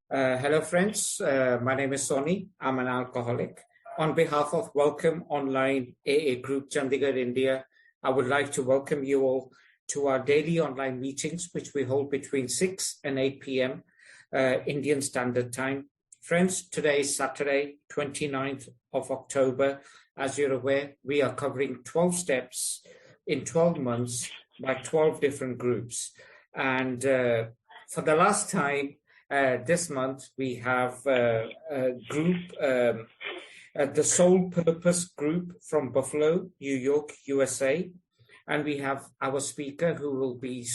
Hello, friends. My name is Sony. I'm an alcoholic. On behalf of Welcome Online AA Group, Chandigarh, India, I would like to welcome you all to our daily online meetings, which we hold between 6 and 8 p.m. Indian Standard Time. Friends, today is Saturday, 29th of October. As you're aware, we are covering 12 steps in 12 months by 12 different groups. And for the last time, this month, we have a group, the Soul Purpose Group from Buffalo, New York, USA. And we have our speaker who will be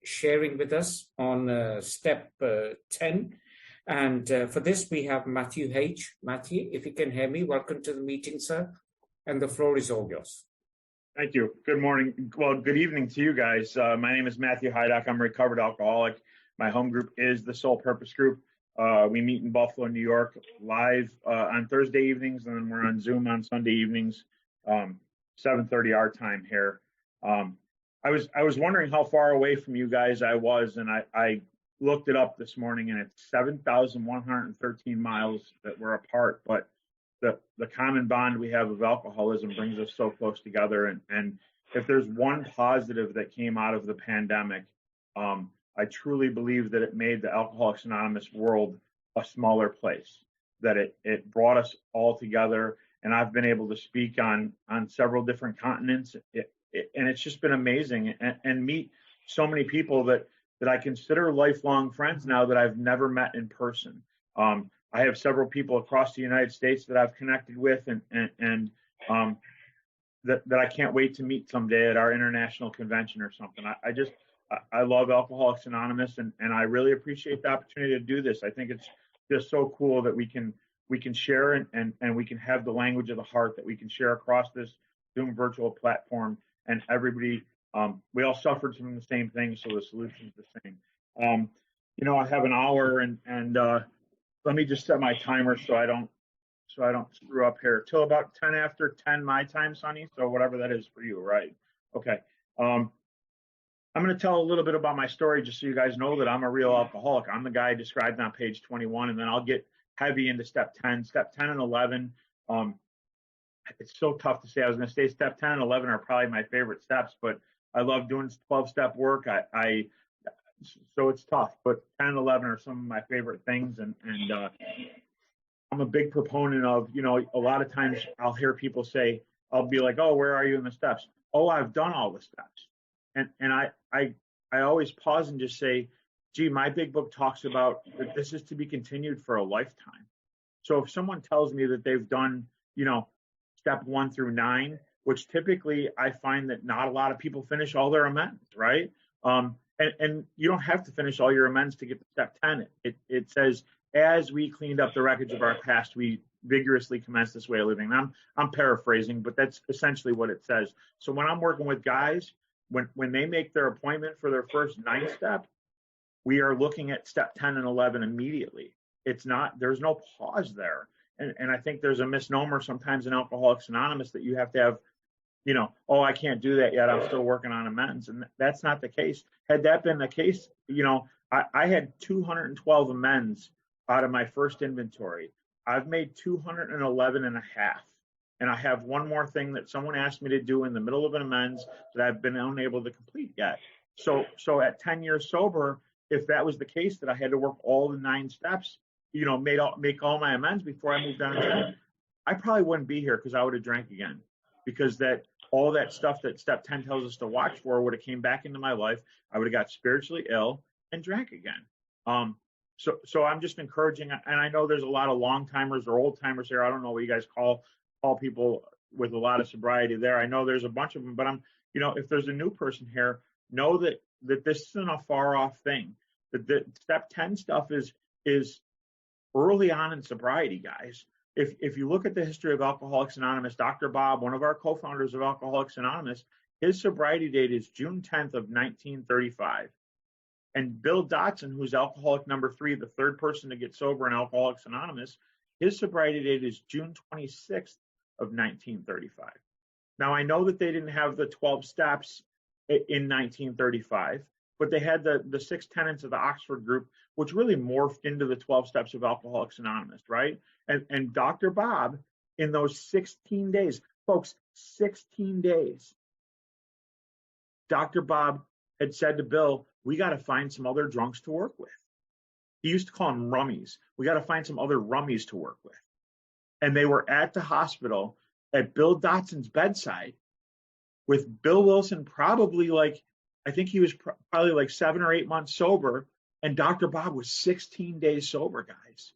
sharing with us on step 10. And for this, we have Matthew H. Matthew, if you can hear me, welcome to the meeting, sir. And the floor is all yours. Thank you. Good morning. Well, good evening to you guys. My name is Matthew Hydock. I'm a recovered alcoholic. My home group is the Soul Purpose Group. We meet in Buffalo, New York, live on Thursday evenings, and then we're on Zoom on Sunday evenings, 7:30 our time here. I was wondering how far away from you guys I was, and I looked it up this morning, and it's 7,113 miles that we're apart. But the common bond we have of alcoholism brings us so close together. And if there's one positive that came out of the pandemic, I truly believe that it made the Alcoholics Anonymous world a smaller place, that it brought us all together. And I've been able to speak on several different continents. And it's just been amazing and meet so many people that I consider lifelong friends now that I've never met in person. I have several people across the United States that I've connected with and that I can't wait to meet someday at our international convention or something. I love Alcoholics Anonymous, and I really appreciate the opportunity to do this. I think it's just so cool that we can share and we can have the language of the heart that we can share across this Zoom virtual platform, and everybody, we all suffered from the same thing, so the solution is the same. I have an hour, and let me just set my timer so I don't screw up here. Till about 10 after 10 my time, Sonny. So whatever that is for you, right? Okay. I'm going to tell a little bit about my story just so you guys know that I'm a real alcoholic. I'm the guy described on page 21, and then I'll get heavy into step 10. Step 10 and 11, it's so tough to say. I was going to say step 10 and 11 are probably my favorite steps, but I love doing 12-step work. So it's tough, but 10 and 11 are some of my favorite things. And I'm a big proponent of, a lot of times I'll hear people say, I'll be like, oh, where are you in the steps? Oh, I've done all the steps. And I always pause and just say, gee, my big book talks about that this is to be continued for a lifetime. So if someone tells me that they've done, step 1 through 9, which typically I find that not a lot of people finish all their amends, right? And you don't have to finish all your amends to get to step 10. It says, as we cleaned up the wreckage of our past, we vigorously commenced this way of living. I'm paraphrasing, but that's essentially what it says. So when I'm working with guys, when they make their appointment for their first 9 step, we are looking at step 10 and 11 immediately. There's no pause there. And I think there's a misnomer sometimes in Alcoholics Anonymous that you have to have, oh, I can't do that yet, I'm still working on amends. And that's not the case. Had that been the case, I had 212 amends out of my first inventory. I've made 211 and a half. And I have one more thing that someone asked me to do in the middle of an amends that I've been unable to complete yet. So at 10 years sober, if that was the case, that I had to work all the 9 steps, make all my amends before I moved on to 10, I probably wouldn't be here because I would have drank again. Because all that stuff that step 10 tells us to watch for would have came back into my life. I would have got spiritually ill and drank again. So I'm just encouraging, and I know there's a lot of long timers or old timers here. I don't know what you guys call people with a lot of sobriety there. I know there's a bunch of them, but if there's a new person here, know that this isn't a far off thing. That the step 10 stuff is early on in sobriety, guys. If you look at the history of Alcoholics Anonymous, Dr. Bob, one of our co-founders of Alcoholics Anonymous, his sobriety date is June 10th of 1935. And Bill Dotson, who's alcoholic number 3, the third person to get sober in Alcoholics Anonymous, his sobriety date is June 26th of 1935. Now, I know that they didn't have the 12 steps in 1935, but they had the 6 tenets of the Oxford group, which really morphed into the 12 steps of Alcoholics Anonymous, right? And Dr. Bob, in those 16 days, folks, 16 days, Dr. Bob had said to Bill, we got to find some other drunks to work with. He used to call them rummies. We got to find some other rummies to work with. And they were at the hospital at Bill Dotson's bedside with Bill Wilson, probably like, I think he was probably like 7 or 8 months sober. And Dr. Bob was 16 days sober, guys.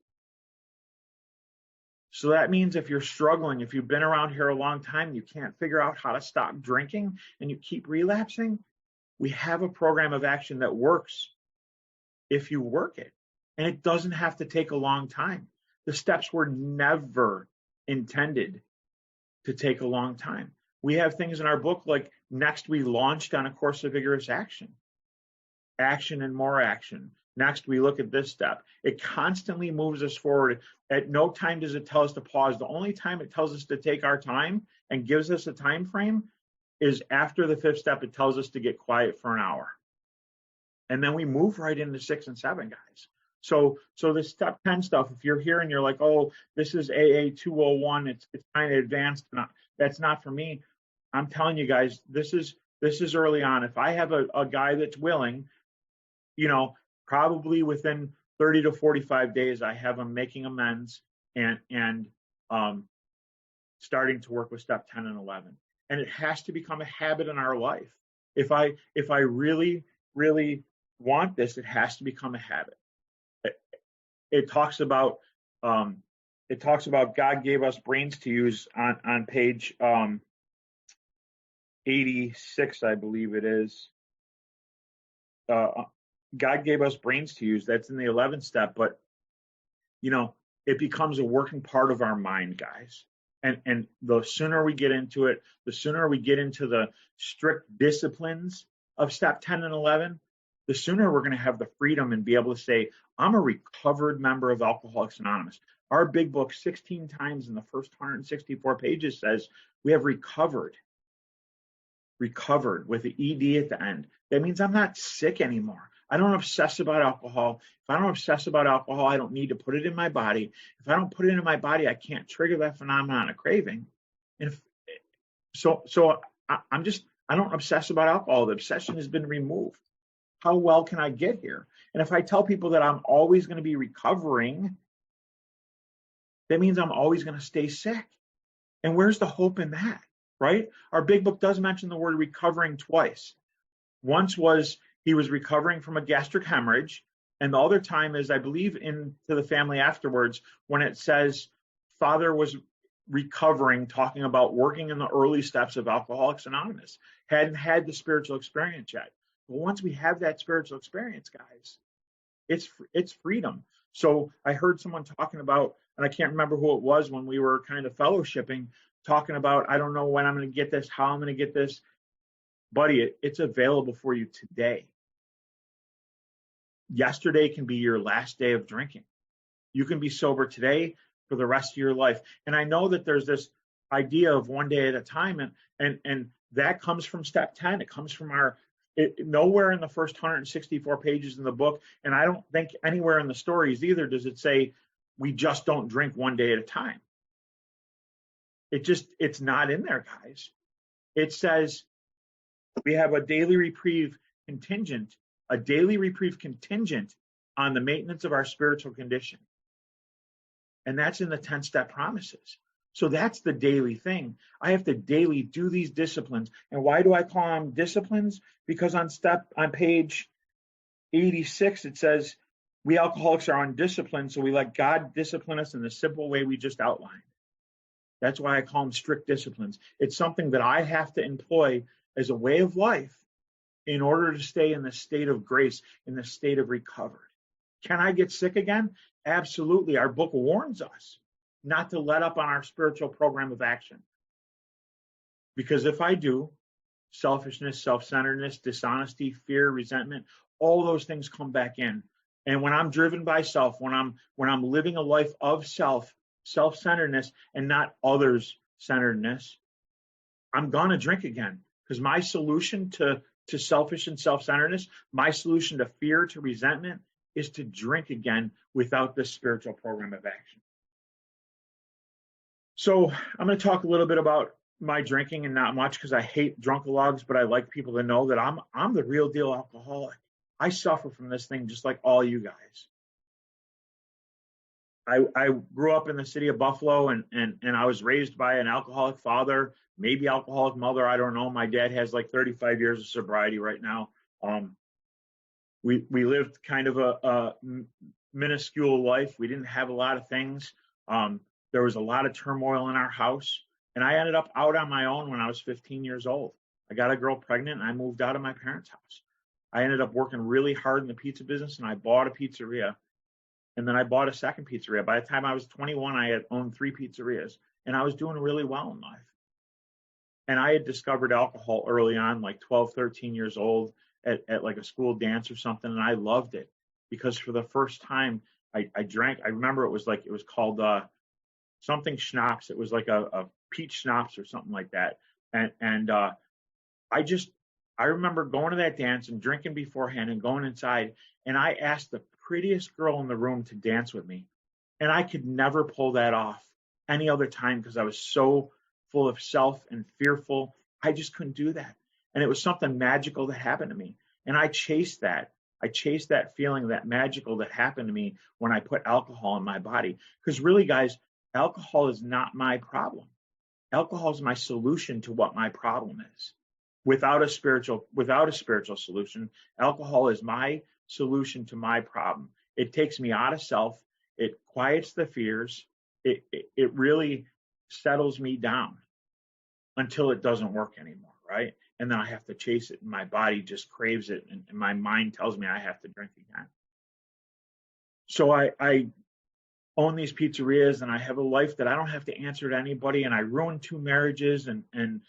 So that means if you're struggling, if you've been around here a long time, you can't figure out how to stop drinking and you keep relapsing, we have a program of action that works if you work it. And it doesn't have to take a long time. The steps were never intended to take a long time. We have things in our book like next we launched on a course of vigorous action, action and more action. Next we look at this step. It constantly moves us forward. At no time does it tell us to pause. The only time it tells us to take our time and gives us a time frame is after the 5th step. It tells us to get quiet for an hour. And then we move right into 6 and 7, guys. So the step 10 stuff, if you're here and you're like, oh, this is AA 201, it's kind of advanced. That's not for me. I'm telling you guys, this is early on. If I have a guy that's willing, probably within 30 to 45 days, I have him making amends and starting to work with step 10 and 11. And it has to become a habit in our life. If I really, really want this, it has to become a habit. It talks about God gave us brains to use on page 86, I believe it is. God gave us brains to use. That's in the 11th step, but it becomes a working part of our mind, guys. And the sooner we get into it, the sooner we get into the strict disciplines of step 10 and 11, the sooner we're going to have the freedom and be able to say, I'm a recovered member of Alcoholics Anonymous. Our big book 16 times in the first 164 pages says we have recovered with the ED at the end. That means I'm not sick anymore. I don't obsess about alcohol. If I don't obsess about alcohol, I don't need to put it in my body. If I don't put it in my body, I can't trigger that phenomenon of craving. And I don't obsess about alcohol. The obsession has been removed. How well can I get here? And if I tell people that I'm always going to be recovering, that means I'm always going to stay sick. And where's the hope in that, right? Our big book does mention the word recovering twice. Once was he was recovering from a gastric hemorrhage, and the other time is, I believe, into the family afterwards when it says father was recovering, talking about working in the early steps of Alcoholics Anonymous, hadn't had the spiritual experience yet. But once we have that spiritual experience, guys, it's freedom. So I heard someone talking about, and I can't remember who it was when we were kind of fellowshipping, talking about, I don't know when I'm going to get this, how I'm going to get this. Buddy, it's available for you today. Yesterday can be your last day of drinking. You can be sober today for the rest of your life. And I know that there's this idea of one day at a time, and that comes from step 10. It comes from nowhere in the first 164 pages in the book, and I don't think anywhere in the stories either does it say we just don't drink one day at a time. It's not in there, guys. It says we have a daily reprieve contingent on the maintenance of our spiritual condition. And that's in the 10-step promises. So that's the daily thing. I have to daily do these disciplines. And why do I call them disciplines? Because on page 86, it says, we alcoholics are undisciplined, so we let God discipline us in the simple way we just outlined. That's why I call them strict disciplines. It's something that I have to employ as a way of life in order to stay in the state of grace, in the state of recovery. Can I get sick again? Absolutely. Our book warns us not to let up on our spiritual program of action. Because if I do, selfishness, self-centeredness, dishonesty, fear, resentment, all those things come back in. And when I'm driven by self, when I'm living a life of self-centeredness and not others-centeredness, I'm going to drink again. Because my solution to to selfish and self-centeredness, my solution to fear, to resentment, is to drink again without this spiritual program of action. So I'm going to talk a little bit about my drinking, and not much, because I hate drunkalogs, but I like people to know that I'm the real deal alcoholic. I suffer from this thing just like all you guys. I grew up in the city of Buffalo, and I was raised by an alcoholic father, maybe alcoholic mother. I don't know. My dad has like 35 years of sobriety right now. We lived kind of a minuscule life. We didn't have a lot of things. There was a lot of turmoil in our house, and I ended up out on my own when I was 15 years old. I got a girl pregnant, and I moved out of my parents' house. I ended up working really hard in the pizza business, and I bought a pizzeria. And then I bought a second pizzeria. By the time I was 21, I had owned 3 pizzerias, and I was doing really well in life. And I had discovered alcohol early on, like 12, 13 years old, at like a school dance or something, and I loved it, because for the first time I drank. I remember it was called something schnapps. It was like a peach schnapps or something like that. And I remember going to that dance and drinking beforehand and going inside, and I asked the prettiest girl in the room to dance with me. And I could never pull that off any other time, because I was so full of self and fearful. I just couldn't do that. And it was something magical that happened to me. And I chased that. I chased that feeling, that magical that happened to me when I put alcohol in my body. Because really, guys, alcohol is not my problem. Alcohol is my solution to what my problem is. Without a spiritual solution, alcohol is my solution to my problem. It takes me out of self. It quiets the fears. It really settles me down until it doesn't work anymore, right? And then I have to chase it, and my body just craves it, and my mind tells me I have to drink again. So I own these pizzerias, and I have a life that I don't have to answer to anybody, and I ruined 2 marriages, and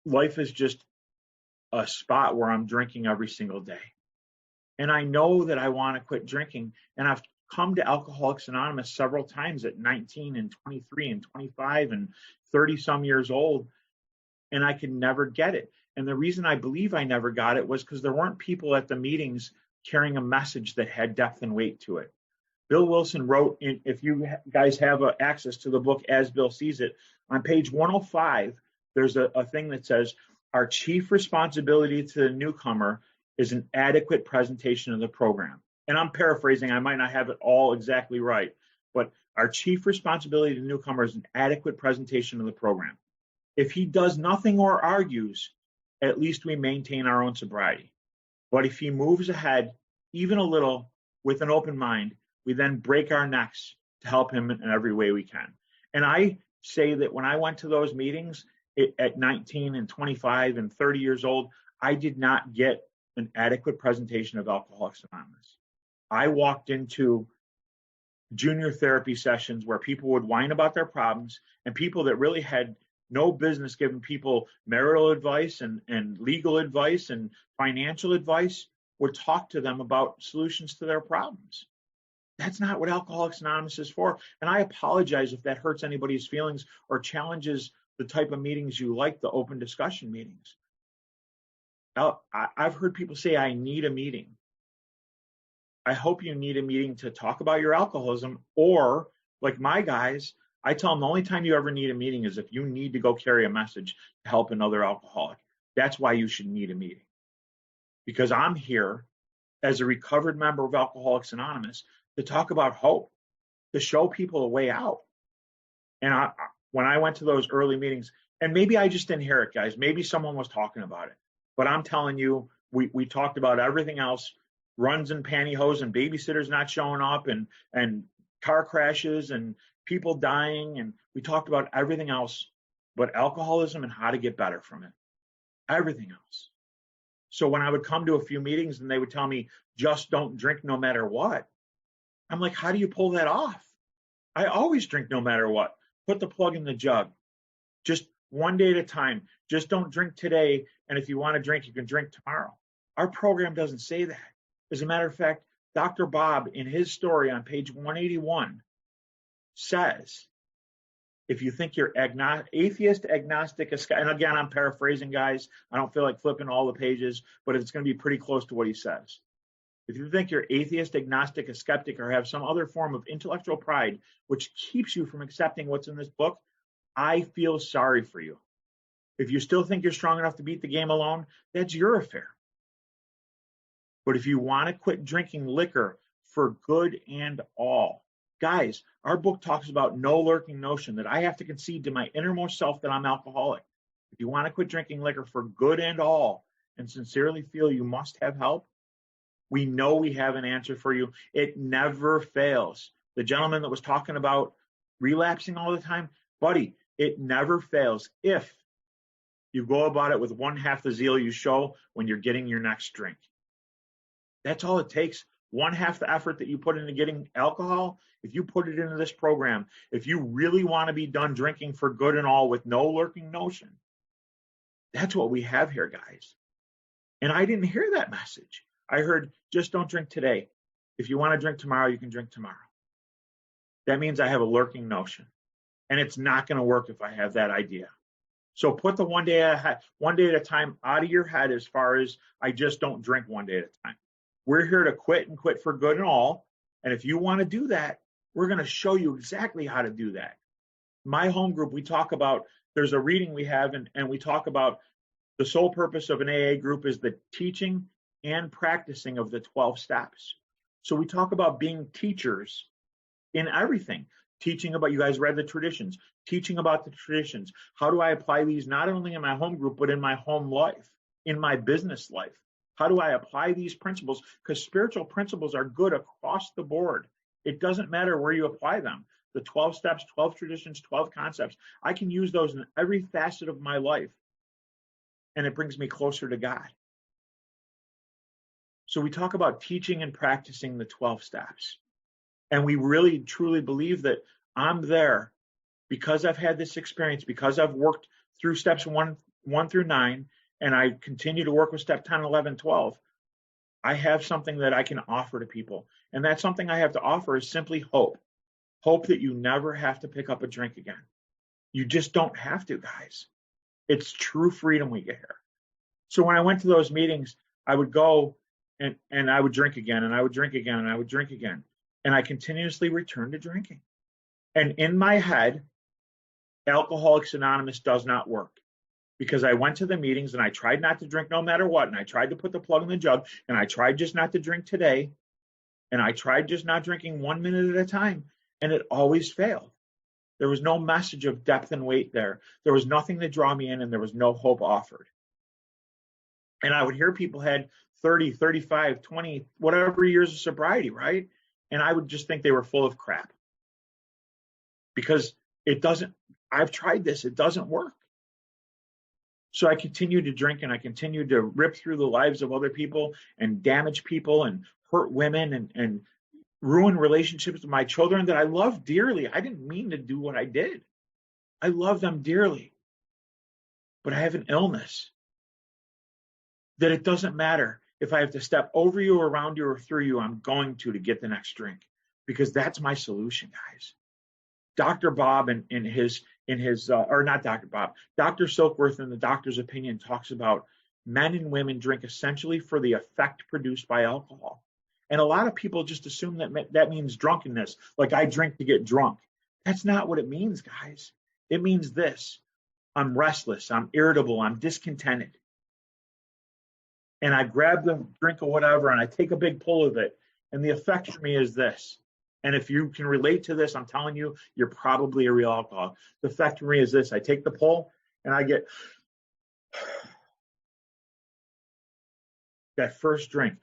life is just a spot where I'm drinking every single day. And I know that I want to quit drinking. And I've come to Alcoholics Anonymous several times at 19 and 23 and 25 and 30 some years old, and I could never get it. And the reason I believe I never got it was because there weren't people at the meetings carrying a message that had depth and weight to it. Bill Wilson wrote, if you guys have access to the book As Bill Sees It, on page 105, there's a thing that says, our chief responsibility to the newcomer is an adequate presentation of the program. And I'm paraphrasing, I might not have it all exactly right, but our chief responsibility to the newcomer is an adequate presentation of the program. If he does nothing or argues, at least we maintain our own sobriety. But if he moves ahead, even a little, with an open mind, we then break our necks to help him in every way we can. And I say that when I went to those meetings at 19 and 25 and 30 years old, I did not get an adequate presentation of Alcoholics Anonymous. I walked into junior therapy sessions where people would whine about their problems, and people that really had no business giving people marital advice and legal advice and financial advice would talk to them about solutions to their problems. That's not what Alcoholics Anonymous is for. And I apologize if that hurts anybody's feelings or challenges the type of meetings you like, the open discussion meetings. Now, I've heard people say, I need a meeting. I hope you need a meeting to talk about your alcoholism, or like my guys, I tell them the only time you ever need a meeting is if you need to go carry a message to help another alcoholic. That's why you should need a meeting. Because I'm here as a recovered member of Alcoholics Anonymous to talk about hope, to show people a way out. And when I went to those early meetings, and maybe I just didn't hear it, guys, maybe someone was talking about it, but I'm telling you, we talked about everything else, runs and pantyhose and babysitters not showing up and car crashes and people dying. And we talked about everything else but alcoholism and how to get better from it. Everything else. So when I would come to a few meetings and they would tell me, just don't drink no matter what, I'm like, how do you pull that off? I always drink no matter what. Put the plug in the jug. Just one day at a time. Just don't drink today. And if you want to drink, you can drink tomorrow. Our program doesn't say that. As a matter of fact, Dr. Bob, in his story on page 181, says If you think you're atheist, agnostic, and again, I'm paraphrasing, guys. I don't feel like flipping all the pages, but it's going to be pretty close to what he says. If you think you're atheist, agnostic, a skeptic, or have some other form of intellectual pride which keeps you from accepting what's in this book, I feel sorry for you. If you still think you're strong enough to beat the game alone, that's your affair. But if you want to quit drinking liquor for good and all, guys, our book talks about no lurking notion that I have to concede to my innermost self that I'm alcoholic. If you want to quit drinking liquor for good and all and sincerely feel you must have help, we know we have an answer for you. It never fails. The gentleman that was talking about relapsing all the time, buddy, it never fails if you go about it with one half the zeal you show when you're getting your next drink. That's all it takes. One half the effort that you put into getting alcohol, if you put it into this program, if you really want to be done drinking for good and all with no lurking notion, that's what we have here, guys. And I didn't hear that message. I heard, just don't drink today. If you want to drink tomorrow, you can drink tomorrow. That means I have a lurking notion. And it's not going to work if I have that idea. So put the one day at a time out of your head as far as I just don't drink one day at a time. We're here to quit and quit for good and all. And if you want to do that, we're going to show you exactly how to do that. My home group, we talk about, there's a reading we have, and we talk about the sole purpose of an AA group is the teaching and practicing of the 12 steps. So we talk about being teachers in everything. Teaching about, you guys read the traditions, teaching about the traditions. How do I apply these not only in my home group, but in my home life, in my business life? How do I apply these principles? Because spiritual principles are good across the board. It doesn't matter where you apply them. The 12 steps, 12 traditions, 12 concepts, I can use those in every facet of my life. And it brings me closer to God. So we talk about teaching and practicing the 12 steps. And we really, truly believe that I'm there because I've had this experience, because I've worked through steps 1 through 9, and I continue to work with step 10, 11, 12. I have something that I can offer to people. And that something I have to offer is simply hope. Hope that you never have to pick up a drink again. You just don't have to, guys. It's true freedom we get here. So when I went to those meetings, I would go and I would drink again, and I would drink again, and I would drink again. And I continuously returned to drinking. And in my head, Alcoholics Anonymous does not work, because I went to the meetings and I tried not to drink no matter what. And I tried to put the plug in the jug, and I tried just not to drink today. And I tried just not drinking 1 minute at a time. And it always failed. There was no message of depth and weight there. There was nothing to draw me in, and there was no hope offered. And I would hear people had 30, 35, 20, whatever years of sobriety, right? And I would just think they were full of crap, because I've tried this, it doesn't work. So I continued to drink, and I continued to rip through the lives of other people and damage people and hurt women and ruin relationships with my children that I love dearly. I didn't mean to do what I did. I love them dearly. But I have an illness that it doesn't matter. If I have to step over you, around you, or through you, I'm going to get the next drink, because that's my solution, guys. Dr. Bob or not Dr. Bob, Dr. Silkworth in The Doctor's Opinion talks about men and women drink essentially for the effect produced by alcohol. And a lot of people just assume that means drunkenness, like I drink to get drunk. That's not what it means, guys. It means this: I'm restless, I'm irritable, I'm discontented. And I grab the drink or whatever, and I take a big pull of it. And the effect for me is this. And if you can relate to this, I'm telling you, you're probably a real alcoholic. The effect for me is this. I take the pull, and I get that first drink,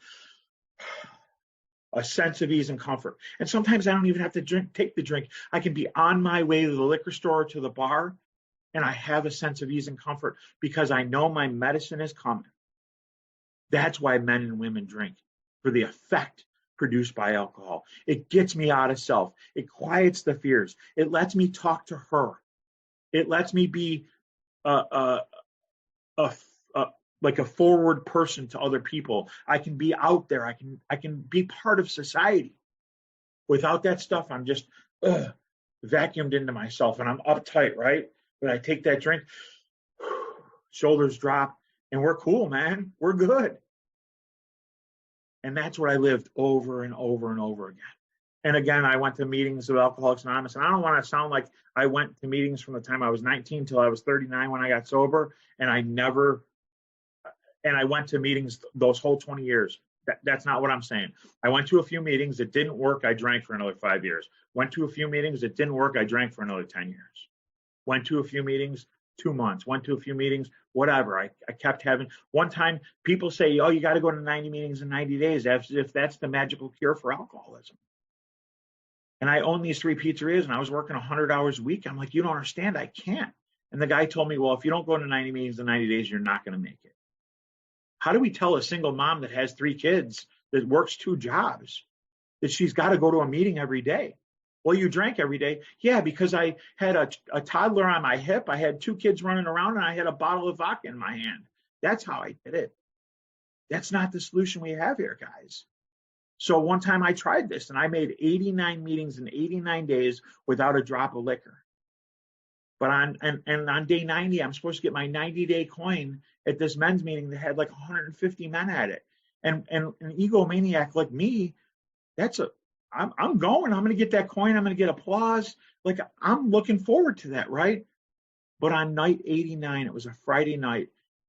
a sense of ease and comfort. And sometimes I don't even have to take the drink. I can be on my way to the liquor store or to the bar, and I have a sense of ease and comfort because I know my medicine is coming. That's why men and women drink, for the effect produced by alcohol. It gets me out of self. It quiets the fears. It lets me talk to her. It lets me be like a forward person to other people. I can be out there. I can be part of society. Without that stuff, I'm just vacuumed into myself and I'm uptight, right? But I take that drink, shoulders drop, and we're cool, man. We're good. And that's what I lived over and over and over again. And again, I went to meetings of Alcoholics Anonymous, and I don't want to sound like I went to meetings from the time I was 19 till I was 39 when I got sober, and I went to meetings those whole 20 years. That's not what I'm saying. I went to a few meetings. It didn't work. I drank for another 5 years. Went to a few meetings. It didn't work. I drank for another 10 years. Went to a few meetings, 2 months. Went to a few meetings, whatever. I kept having. One time, people say, oh, you got to go to 90 meetings in 90 days, as if that's the magical cure for alcoholism. And I own these 3 pizzerias, and I was working 100 hours a week. I'm like, you don't understand. I can't. And the guy told me, well, if you don't go to 90 meetings in 90 days, you're not going to make it. How do we tell a single mom that has 3 kids that works 2 jobs that she's got to go to a meeting every day? Well, you drank every day. Yeah, because I had a toddler on my hip. I had 2 kids running around, and I had a bottle of vodka in my hand. That's how I did it. That's not the solution we have here, guys. So one time I tried this, and I made 89 meetings in 89 days without a drop of liquor. But on day 90, I'm supposed to get my 90-day coin at this men's meeting that had like 150 men at it. And an egomaniac like me, I'm going. I'm going to get that coin. I'm going to get applause. Like, I'm looking forward to that, right? But on night 89, it was a Friday night,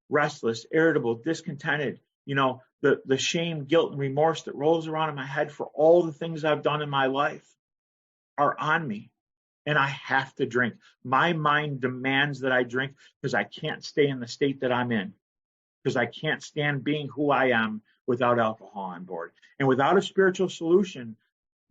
restless, irritable, discontented, the shame, guilt, and remorse that rolls around in my head for all the things I've done in my life are on me. And I have to drink. My mind demands that I drink because I can't stay in the state that I'm in, because I can't stand being who I am without alcohol on board. And without a spiritual solution,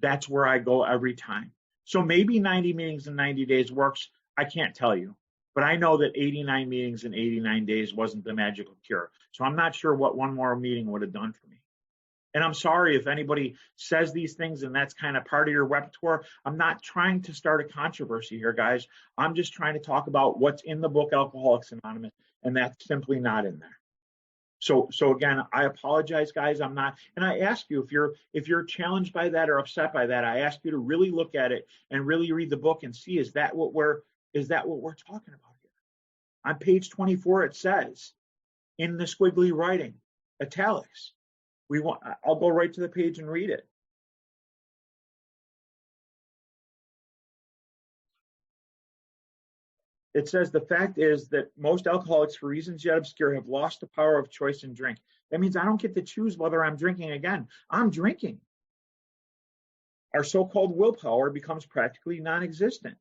that's where I go every time. So maybe 90 meetings in 90 days works. I can't tell you. But I know that 89 meetings in 89 days wasn't the magical cure. So I'm not sure what one more meeting would have done for me. And I'm sorry if anybody says these things and that's kind of part of your repertoire. I'm not trying to start a controversy here, guys. I'm just trying to talk about what's in the book Alcoholics Anonymous, and that's simply not in there. So again, I apologize, guys. I'm not, and I ask you, if you're challenged by that or upset by that, I ask you to really look at it and really read the book and see, is that what we're talking about here? On page 24, it says, in the squiggly writing, italics. I'll go right to the page and read it. It says, the fact is that most alcoholics, for reasons yet obscure, have lost the power of choice in drink. That means I don't get to choose whether I'm drinking again. I'm drinking. Our so-called willpower becomes practically non-existent.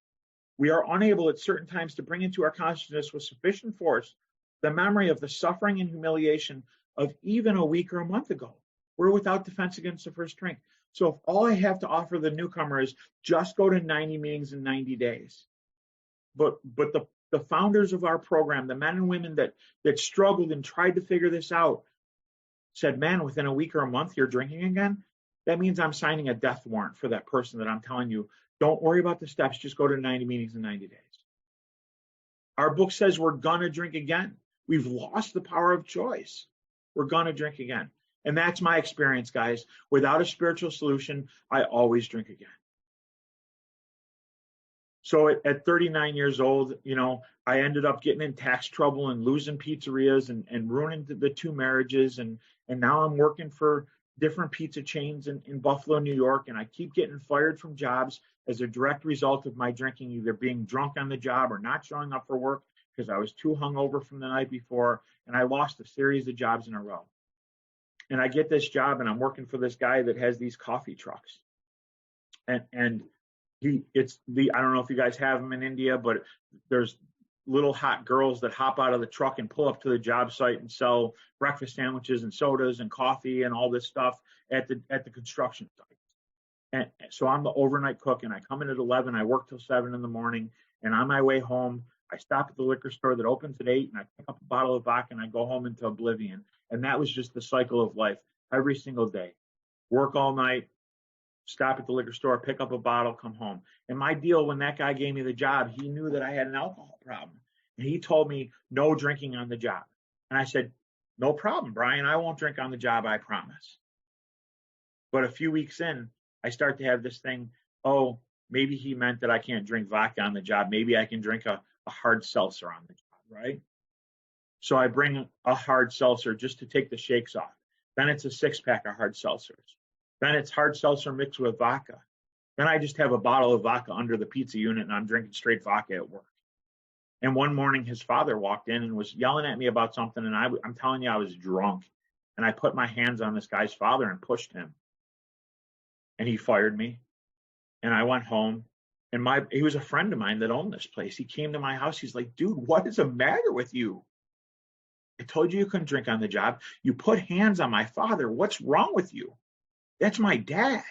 We are unable at certain times to bring into our consciousness with sufficient force the memory of the suffering and humiliation of even a week or a month ago. We're without defense against the first drink. So if all I have to offer the newcomer is just go to 90 meetings in 90 days. But the founders of our program, the men and women that struggled and tried to figure this out, said, man, within a week or a month, you're drinking again? That means I'm signing a death warrant for that person that I'm telling you, don't worry about the steps, just go to 90 meetings in 90 days. Our book says we're going to drink again. We've lost the power of choice. We're going to drink again. And that's my experience, guys. Without a spiritual solution, I always drink again. So at 39 years old, I ended up getting in tax trouble and losing pizzerias and ruining the 2 marriages. And now I'm working for different pizza chains in Buffalo, New York. And I keep getting fired from jobs as a direct result of my drinking, either being drunk on the job or not showing up for work because I was too hungover from the night before. And I lost a series of jobs in a row. And I get this job and I'm working for this guy that has these coffee trucks. And I don't know if you guys have them in India, but there's little hot girls that hop out of the truck and pull up to the job site and sell breakfast sandwiches and sodas and coffee and all this stuff at the construction site. And so I'm the overnight cook, and I come in at 11, I work till 7 in the morning, and on my way home, I stop at the liquor store that opens at 8, and I pick up a bottle of vodka, and I go home into oblivion. And that was just the cycle of life every single day. Work all night, stop at the liquor store, pick up a bottle, come home. And my deal, when that guy gave me the job, he knew that I had an alcohol problem. And he told me no drinking on the job. And I said, no problem, Brian. I won't drink on the job, I promise. But a few weeks in, I start to have this thing, oh, maybe he meant that I can't drink vodka on the job. Maybe I can drink a hard seltzer on the job, right? So I bring a hard seltzer just to take the shakes off. Then it's a 6-pack of hard seltzers. Then it's hard seltzer mixed with vodka. Then I just have a bottle of vodka under the pizza unit and I'm drinking straight vodka at work. And one morning his father walked in and was yelling at me about something. And I'm telling you, I was drunk. And I put my hands on this guy's father and pushed him. And he fired me. And I went home. And he was a friend of mine that owned this place. He came to my house. He's like, dude, what is the matter with you? I told you couldn't drink on the job. You put hands on my father. What's wrong with you? That's my dad.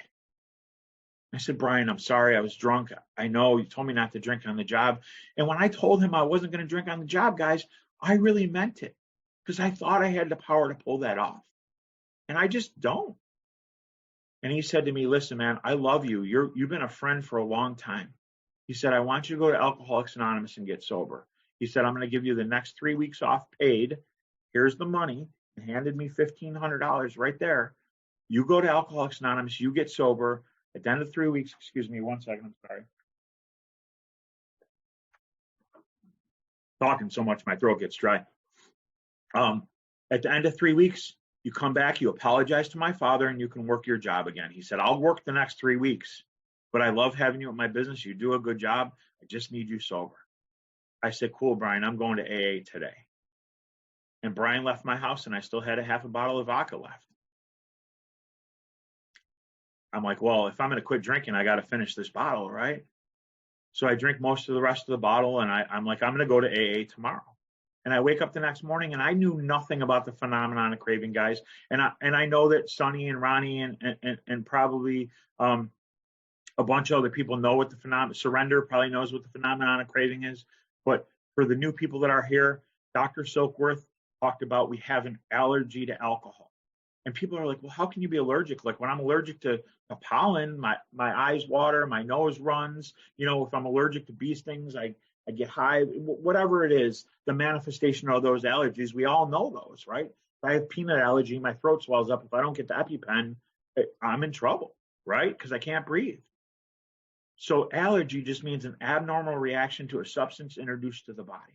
I said, Brian, I'm sorry. I was drunk. I know you told me not to drink on the job. And when I told him I wasn't going to drink on the job, guys, I really meant it because I thought I had the power to pull that off. And I just don't. And he said to me, listen, man, I love you. You've been a friend for a long time. He said, I want you to go to Alcoholics Anonymous and get sober. He said, I'm going to give you the next 3 weeks off paid. Here's the money. And handed me $1,500 right there. You go to Alcoholics Anonymous, you get sober. At the end of 3 weeks, excuse me, 1 second, I'm sorry. Talking so much, my throat gets dry. At the end of 3 weeks, you come back, you apologize to my father, and you can work your job again. He said, I'll work the next 3 weeks, but I love having you at my business. You do a good job. I just need you sober. I said, cool, Brian, I'm going to AA today. And Brian left my house, and I still had a half a bottle of vodka left. I'm like, well, if I'm going to quit drinking, I got to finish this bottle, right? So I drink most of the rest of the bottle, and I'm like, I'm going to go to AA tomorrow. And I wake up the next morning, and I knew nothing about the phenomenon of craving, guys. And I know that Sonny and Ronnie and probably a bunch of other people know what the phenomenon, Surrender probably knows what the phenomenon of craving is. But for the new people that are here, Dr. Silkworth talked about we have an allergy to alcohol. And people are like, well, how can you be allergic? Like when I'm allergic to pollen, my eyes water, my nose runs. You know, if I'm allergic to bee stings, I get high, whatever it is, the manifestation of those allergies, we all know those, right? If I have peanut allergy, my throat swells up. If I don't get the EpiPen, I'm in trouble, right? Because I can't breathe. So allergy just means an abnormal reaction to a substance introduced to the body.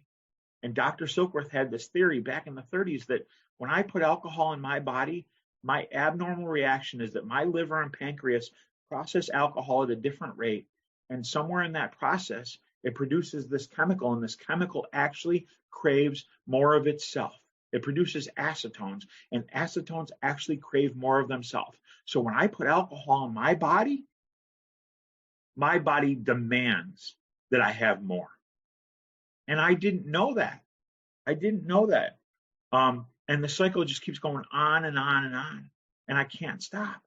And Dr. Silkworth had this theory back in the 30s that when I put alcohol in my body, my abnormal reaction is that my liver and pancreas process alcohol at a different rate. And somewhere in that process, it produces this chemical, and this chemical actually craves more of itself. It produces acetones, and acetones actually crave more of themselves. So when I put alcohol in my body demands that I have more. And I didn't know that. And the cycle just keeps going on and on and on, and I can't stop.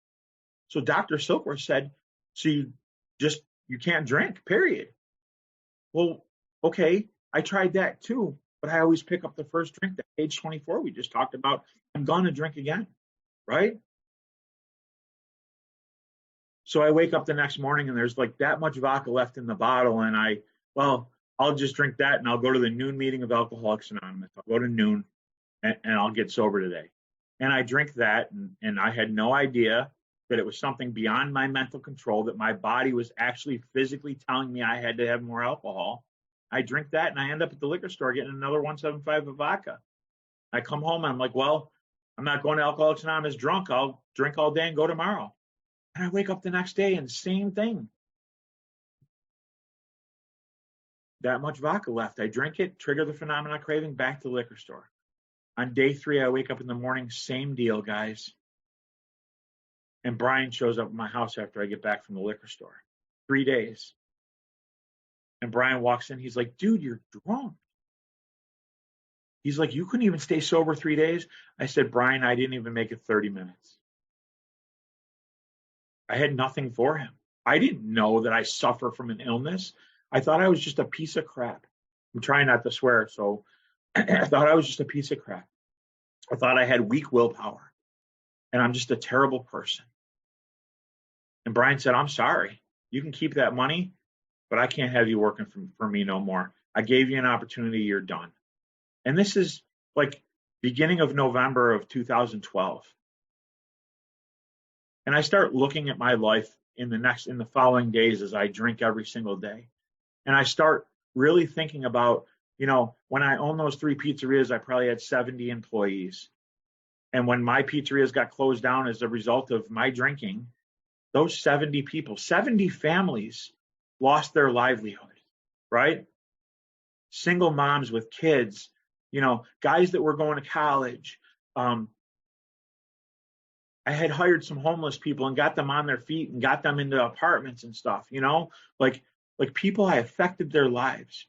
So Dr. Silkworth said, so you can't drink, period. Well, okay, I tried that too, but I always pick up the first drink. At age 24, we just talked about, I'm going to drink again, right? So I wake up the next morning and there's like that much vodka left in the bottle, and I'll just drink that and I'll go to the noon meeting of Alcoholics Anonymous. I'll go to noon and I'll get sober today. And I drink that, and I had no idea that it was something beyond my mental control, that my body was actually physically telling me I had to have more alcohol. I drink that, and I end up at the liquor store getting another 175 of vodka. I come home, and I'm like, well, I'm not going to Alcoholics Anonymous drunk. I'll drink all day and go tomorrow. And I wake up the next day, and same thing. That much vodka left. I drink it, trigger the phenomenon of craving, back to the liquor store. On day 3, I wake up in the morning, same deal, guys. And Brian shows up at my house after I get back from the liquor store. 3 days. And Brian walks in. He's like, dude, you're drunk. He's like, you couldn't even stay sober 3 days? I said, Brian, I didn't even make it 30 minutes. I had nothing for him. I didn't know that I suffer from an illness. I thought I was just a piece of crap. I'm trying not to swear, so I thought I was just a piece of crap. I thought I had weak willpower, and I'm just a terrible person. And Brian said, I'm sorry. You can keep that money, but I can't have you working for me no more. I gave you an opportunity. You're done. And this is like beginning of November of 2012. And I start looking at my life in the following days as I drink every single day. And I start really thinking about, when I owned those 3 pizzerias, I probably had 70 employees. And when my pizzerias got closed down as a result of my drinking, those 70 people, 70 families lost their livelihood, right? Single moms with kids, guys that were going to college. I had hired some homeless people and got them on their feet and got them into apartments and stuff, like people, I affected their lives.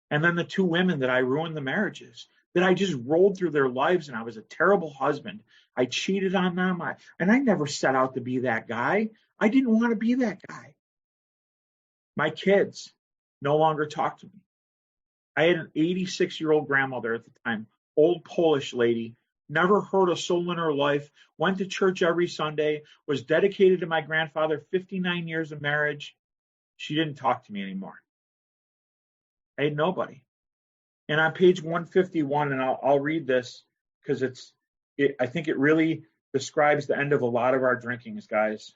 And then the 2 women that I ruined the marriages, that I just rolled through their lives, and I was a terrible husband. I cheated on them. And I never set out to be that guy. I didn't want to be that guy. My kids no longer talk to me. I had an 86-year-old grandmother at the time, old Polish lady, never heard a soul in her life, went to church every Sunday, was dedicated to my grandfather, 59 years of marriage. She didn't talk to me anymore. I had nobody. And on page 151, and I'll read this because I think it really describes the end of a lot of our drinkings, guys.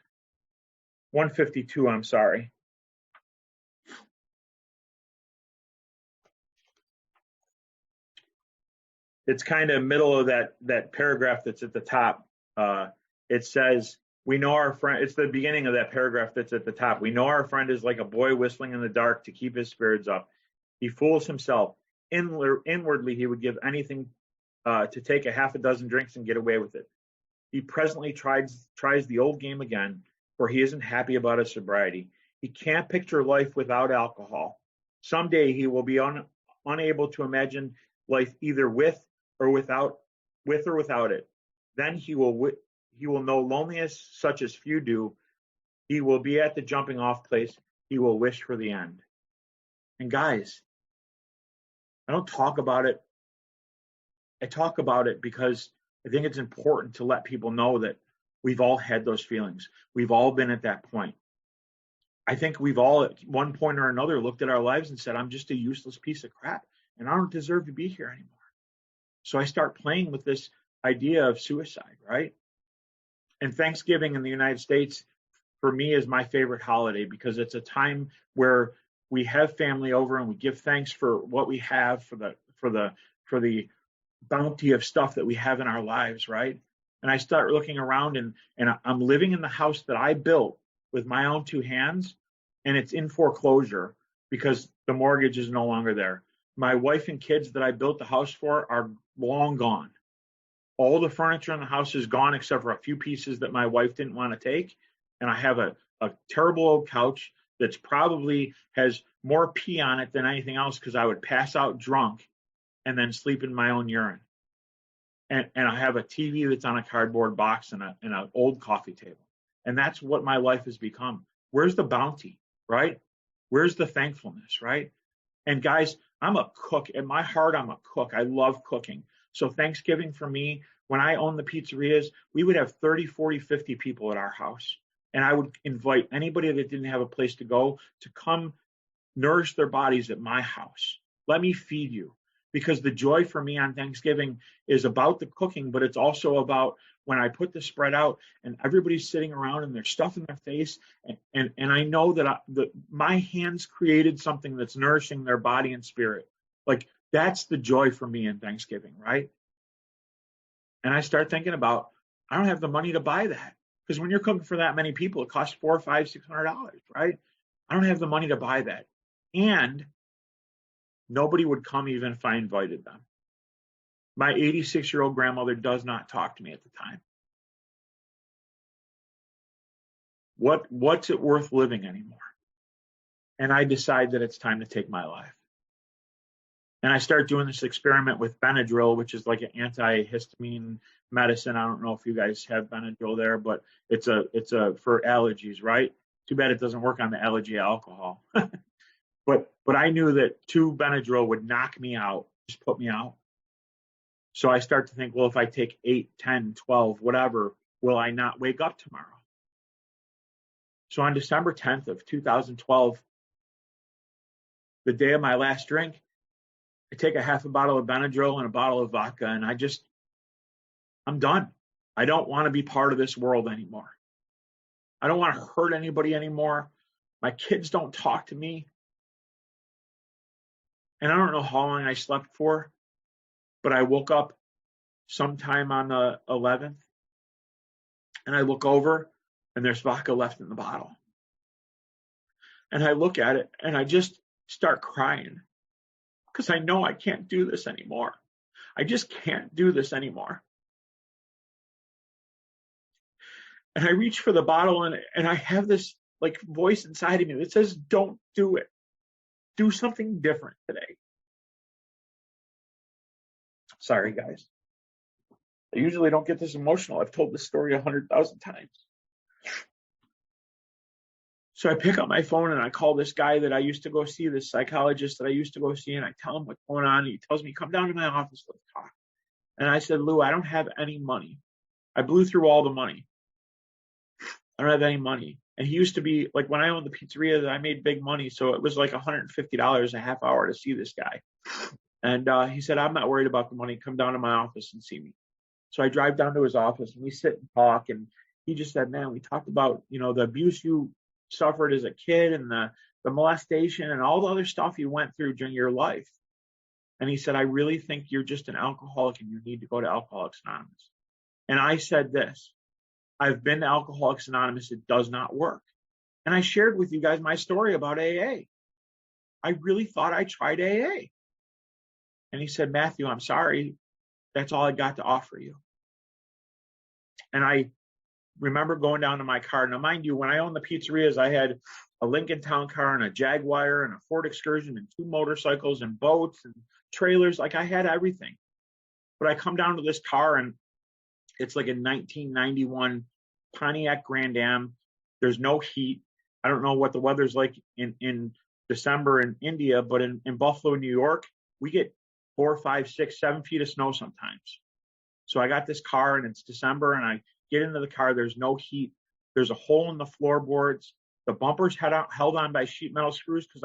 152, I'm sorry. It's kind of middle of that paragraph that's at the top. It says, we know our friend, it's the beginning of that paragraph that's at the top. We know our friend is like a boy whistling in the dark to keep his spirits up. He fools himself. Inwardly, he would give anything to take a half a dozen drinks and get away with it. He presently tries the old game again, for he isn't happy about his sobriety. He can't picture life without alcohol. Someday he will be unable to imagine life either with or without it. Then he will know loneliness such as few do. He will be at the jumping off place. He will wish for the end. And guys, I don't talk about it. I talk about it because I think it's important to let people know that we've all had those feelings. We've all been at that point. I think we've all at one point or another looked at our lives and said, I'm just a useless piece of crap and I don't deserve to be here anymore. So I start playing with this idea of suicide, right? And Thanksgiving in the United States, for me, is my favorite holiday because it's a time where we have family over and we give thanks for what we have, for the bounty of stuff that we have in our lives, right? And I start looking around and I'm living in the house that I built with my own 2 hands, and it's in foreclosure because the mortgage is no longer there. My wife and kids that I built the house for are long gone. All the furniture in the house is gone except for a few pieces that my wife didn't want to take. And I have a terrible old couch that's probably has more pee on it than anything else because I would pass out drunk and then sleep in my own urine. And I have a TV that's on a cardboard box and an old coffee table. And that's what my life has become. Where's the bounty, right? Where's the thankfulness, right? And guys, I'm a cook. In my heart, I'm a cook. I love cooking. So Thanksgiving for me, when I owned the pizzerias, we would have 30, 40, 50 people at our house. And I would invite anybody that didn't have a place to go to come nourish their bodies at my house. Let me feed you. Because the joy for me on Thanksgiving is about the cooking, but it's also about when I put the spread out and everybody's sitting around and there's stuff in their face. And I know that my hands created something that's nourishing their body and spirit. Like that's the joy for me in Thanksgiving, right? And I start thinking about, I don't have the money to buy that. Because when you're cooking for that many people, it costs $400, $500, $600, right? I don't have the money to buy that. And nobody would come even if I invited them. My 86-year-old grandmother does not talk to me at the time. What's it worth living anymore? And I decide that it's time to take my life. And I start doing this experiment with Benadryl, which is like an antihistamine medicine. I don't know if you guys have Benadryl there, but it's for allergies, right? Too bad it doesn't work on the allergy alcohol. But I knew that 2 Benadryl would knock me out, just put me out. So I start to think, well, if I take 8, 10, 12, whatever, will I not wake up tomorrow? So on December 10th of 2012, the day of my last drink, I take a half a bottle of Benadryl and a bottle of vodka, and I'm done. I don't want to be part of this world anymore. I don't want to hurt anybody anymore. My kids don't talk to me. And I don't know how long I slept for, but I woke up sometime on the 11th, and I look over, and there's vodka left in the bottle. And I look at it, and I just start crying because I know I can't do this anymore. I just can't do this anymore. And I reach for the bottle, and I have this like voice inside of me that says, don't do it. Do something different today. Sorry, guys. I usually don't get this emotional. I've told this story 100,000 times. So I pick up my phone and I call this guy that I used to go see, this psychologist that I used to go see, and I tell him what's going on. And he tells me, come down to my office, let's talk. And I said, Lou, I don't have any money. I blew through all the money. I don't have any money. And he used to be, like, when I owned the pizzeria, I made big money. So it was like $150 a half hour to see this guy. And he said, I'm not worried about the money. Come down to my office and see me. So I drive down to his office and we sit and talk. And he just said, man, we talked about, the abuse you suffered as a kid and the molestation and all the other stuff you went through during your life. And he said, I really think you're just an alcoholic and you need to go to Alcoholics Anonymous. And I said this, I've been to Alcoholics Anonymous. It does not work. And I shared with you guys my story about AA. I really thought I tried AA. And he said, Matthew, I'm sorry. That's all I got to offer you. And I remember going down to my car. Now, mind you, when I owned the pizzerias, I had a Lincoln Town Car and a Jaguar and a Ford Excursion and 2 motorcycles and boats and trailers. Like, I had everything. But I come down to this car and it's like a 1991 Pontiac Grand Am. There's no heat. I don't know what the weather's like in December in India, but in Buffalo, New York, we get 4, 5, 6, 7 feet of snow sometimes. So I got this car and it's December and I get into the car. There's no heat. There's a hole in the floorboards. The bumpers held on by sheet metal screws because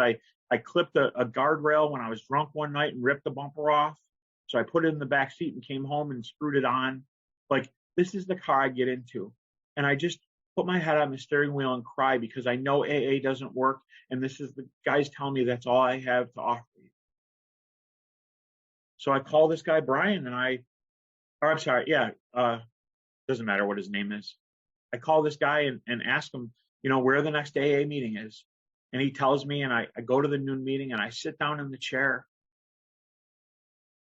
I clipped a guardrail when I was drunk one night and ripped the bumper off. So I put it in the back seat and came home and screwed it on. Like, this is the car I get into. And I just put my head on the steering wheel and cry because I know AA doesn't work. And this is the guys telling me that's all I have to offer you. So I call this guy Brian doesn't matter what his name is. I call this guy and ask him, where the next AA meeting is. And he tells me, and I go to the noon meeting and I sit down in the chair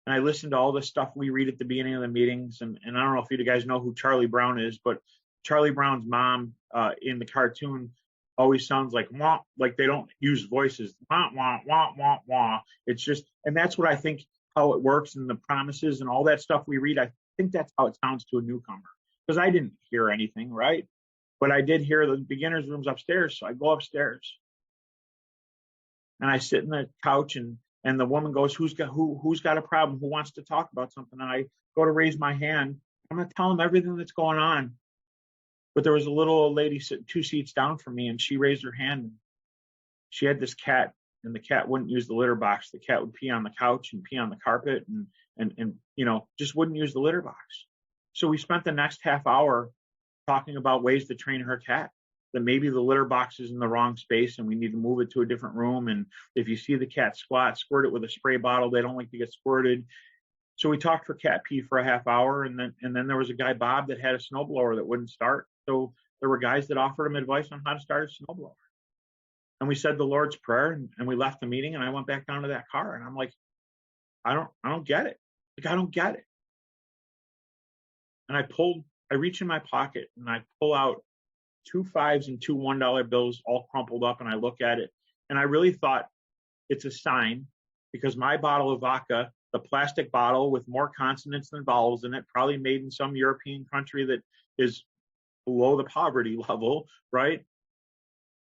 and I listen to all the stuff we read at the beginning of the meetings. And I don't know if you guys know who Charlie Brown is, but Charlie Brown's mom in the cartoon always sounds like wah, like they don't use voices. Wah, wah, wah, wah, wah. It's just, and that's what I think how it works and the promises and all that stuff we read. I think that's how it sounds to a newcomer because I didn't hear anything, right? But I did hear the beginner's rooms upstairs. So I go upstairs and I sit in the couch and the woman goes, who's got a problem? Who wants to talk about something? And I go to raise my hand. I'm going to tell them everything that's going on. But there was a little old lady sitting 2 seats down from me and she raised her hand. And she had this cat and the cat wouldn't use the litter box. The cat would pee on the couch and pee on the carpet and just wouldn't use the litter box. So we spent the next half hour talking about ways to train her cat, that maybe the litter box is in the wrong space and we need to move it to a different room. And if you see the cat squat, squirt it with a spray bottle. They don't like to get squirted. So we talked for cat pee for a half hour. And then there was a guy, Bob, that had a snowblower that wouldn't start. So there were guys that offered him advice on how to start a snowblower. And we said the Lord's Prayer and we left the meeting and I went back down to that car and I'm like, I don't get it. Like, I don't get it. And I reach in my pocket and I pull out 2 5s and 2 $1 bills all crumpled up and I look at it. And I really thought it's a sign because my bottle of vodka, the plastic bottle with more consonants than vowels in it, probably made in some European country that is below the poverty level, right,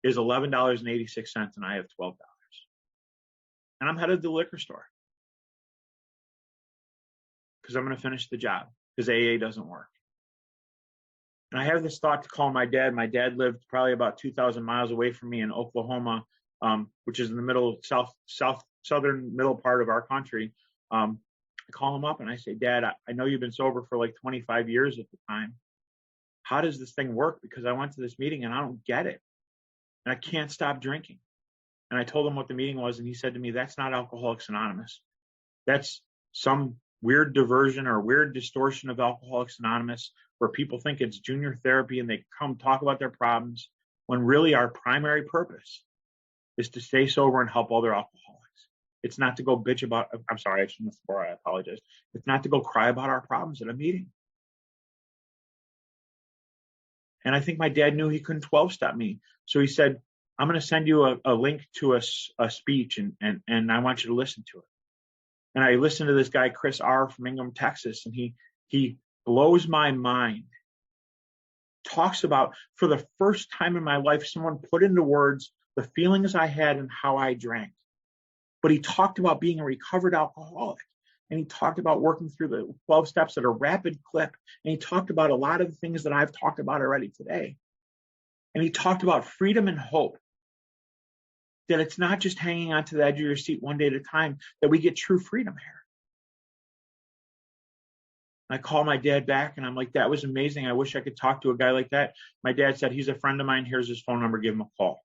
is $11.86 and I have $12. And I'm headed to the liquor store because I'm going to finish the job because AA doesn't work. And I have this thought to call my dad. My dad lived probably about 2,000 miles away from me in Oklahoma, which is in the middle, southern middle part of our country. I call him up and I say, Dad, I know you've been sober for like 25 years at the time. how does this thing work? Because I went to this meeting and I don't get it. And I can't stop drinking. And I told him what the meeting was. And he said to me, that's not Alcoholics Anonymous. That's some weird diversion or weird distortion of Alcoholics Anonymous where people think it's junior therapy and they come talk about their problems when really our primary purpose is to stay sober and help other alcoholics. It's not to go bitch about, I'm sorry, I shouldn't have swore, I apologize. It's not to go cry about our problems at a meeting. And I think my dad knew he couldn't 12-step me. So he said, I'm going to send you a link to a speech and I want you to listen to it. And I listened to this guy, Chris R. from Ingham, Texas, and he blows my mind. Talks about, for the first time in my life, someone put into words the feelings I had and how I drank. But he talked about being a recovered alcoholic. And he talked about working through the 12 steps at a rapid clip. And he talked about a lot of the things that I've talked about already today. And he talked about freedom and hope. That it's not just hanging onto the edge of your seat one day at a time, that we get true freedom here. I call my dad back and I'm like, that was amazing. I wish I could talk to a guy like that. My dad said, he's a friend of mine. Here's his phone number. Give him a call.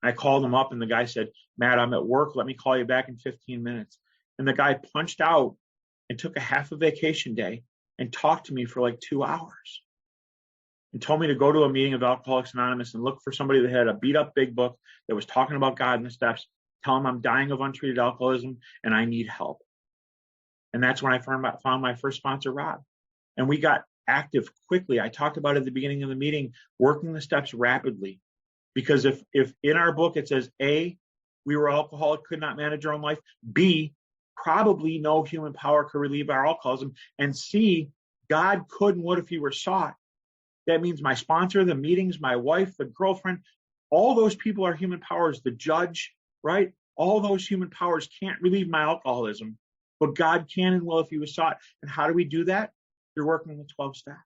I called him up and the guy said, Matt, I'm at work. Let me call you back in 15 minutes. And the guy punched out and took a half a vacation day and talked to me for like 2 hours. And told me to go to a meeting of Alcoholics Anonymous and look for somebody that had a beat up big book that was talking about God and the steps, tell him I'm dying of untreated alcoholism and I need help. And that's when I found my first sponsor, Rob. And we got active quickly. I talked about at the beginning of the meeting, working the steps rapidly. Because if in our book it says A, we were alcoholic, could not manage our own life, B, probably no human power could relieve our alcoholism, and C, God could and would if he were sought. That means my sponsor, the meetings, my wife, the girlfriend, all those people are human powers, the judge, right? All those human powers can't relieve my alcoholism, but God can and will if he was sought. And how do we do that? You're working the 12 steps.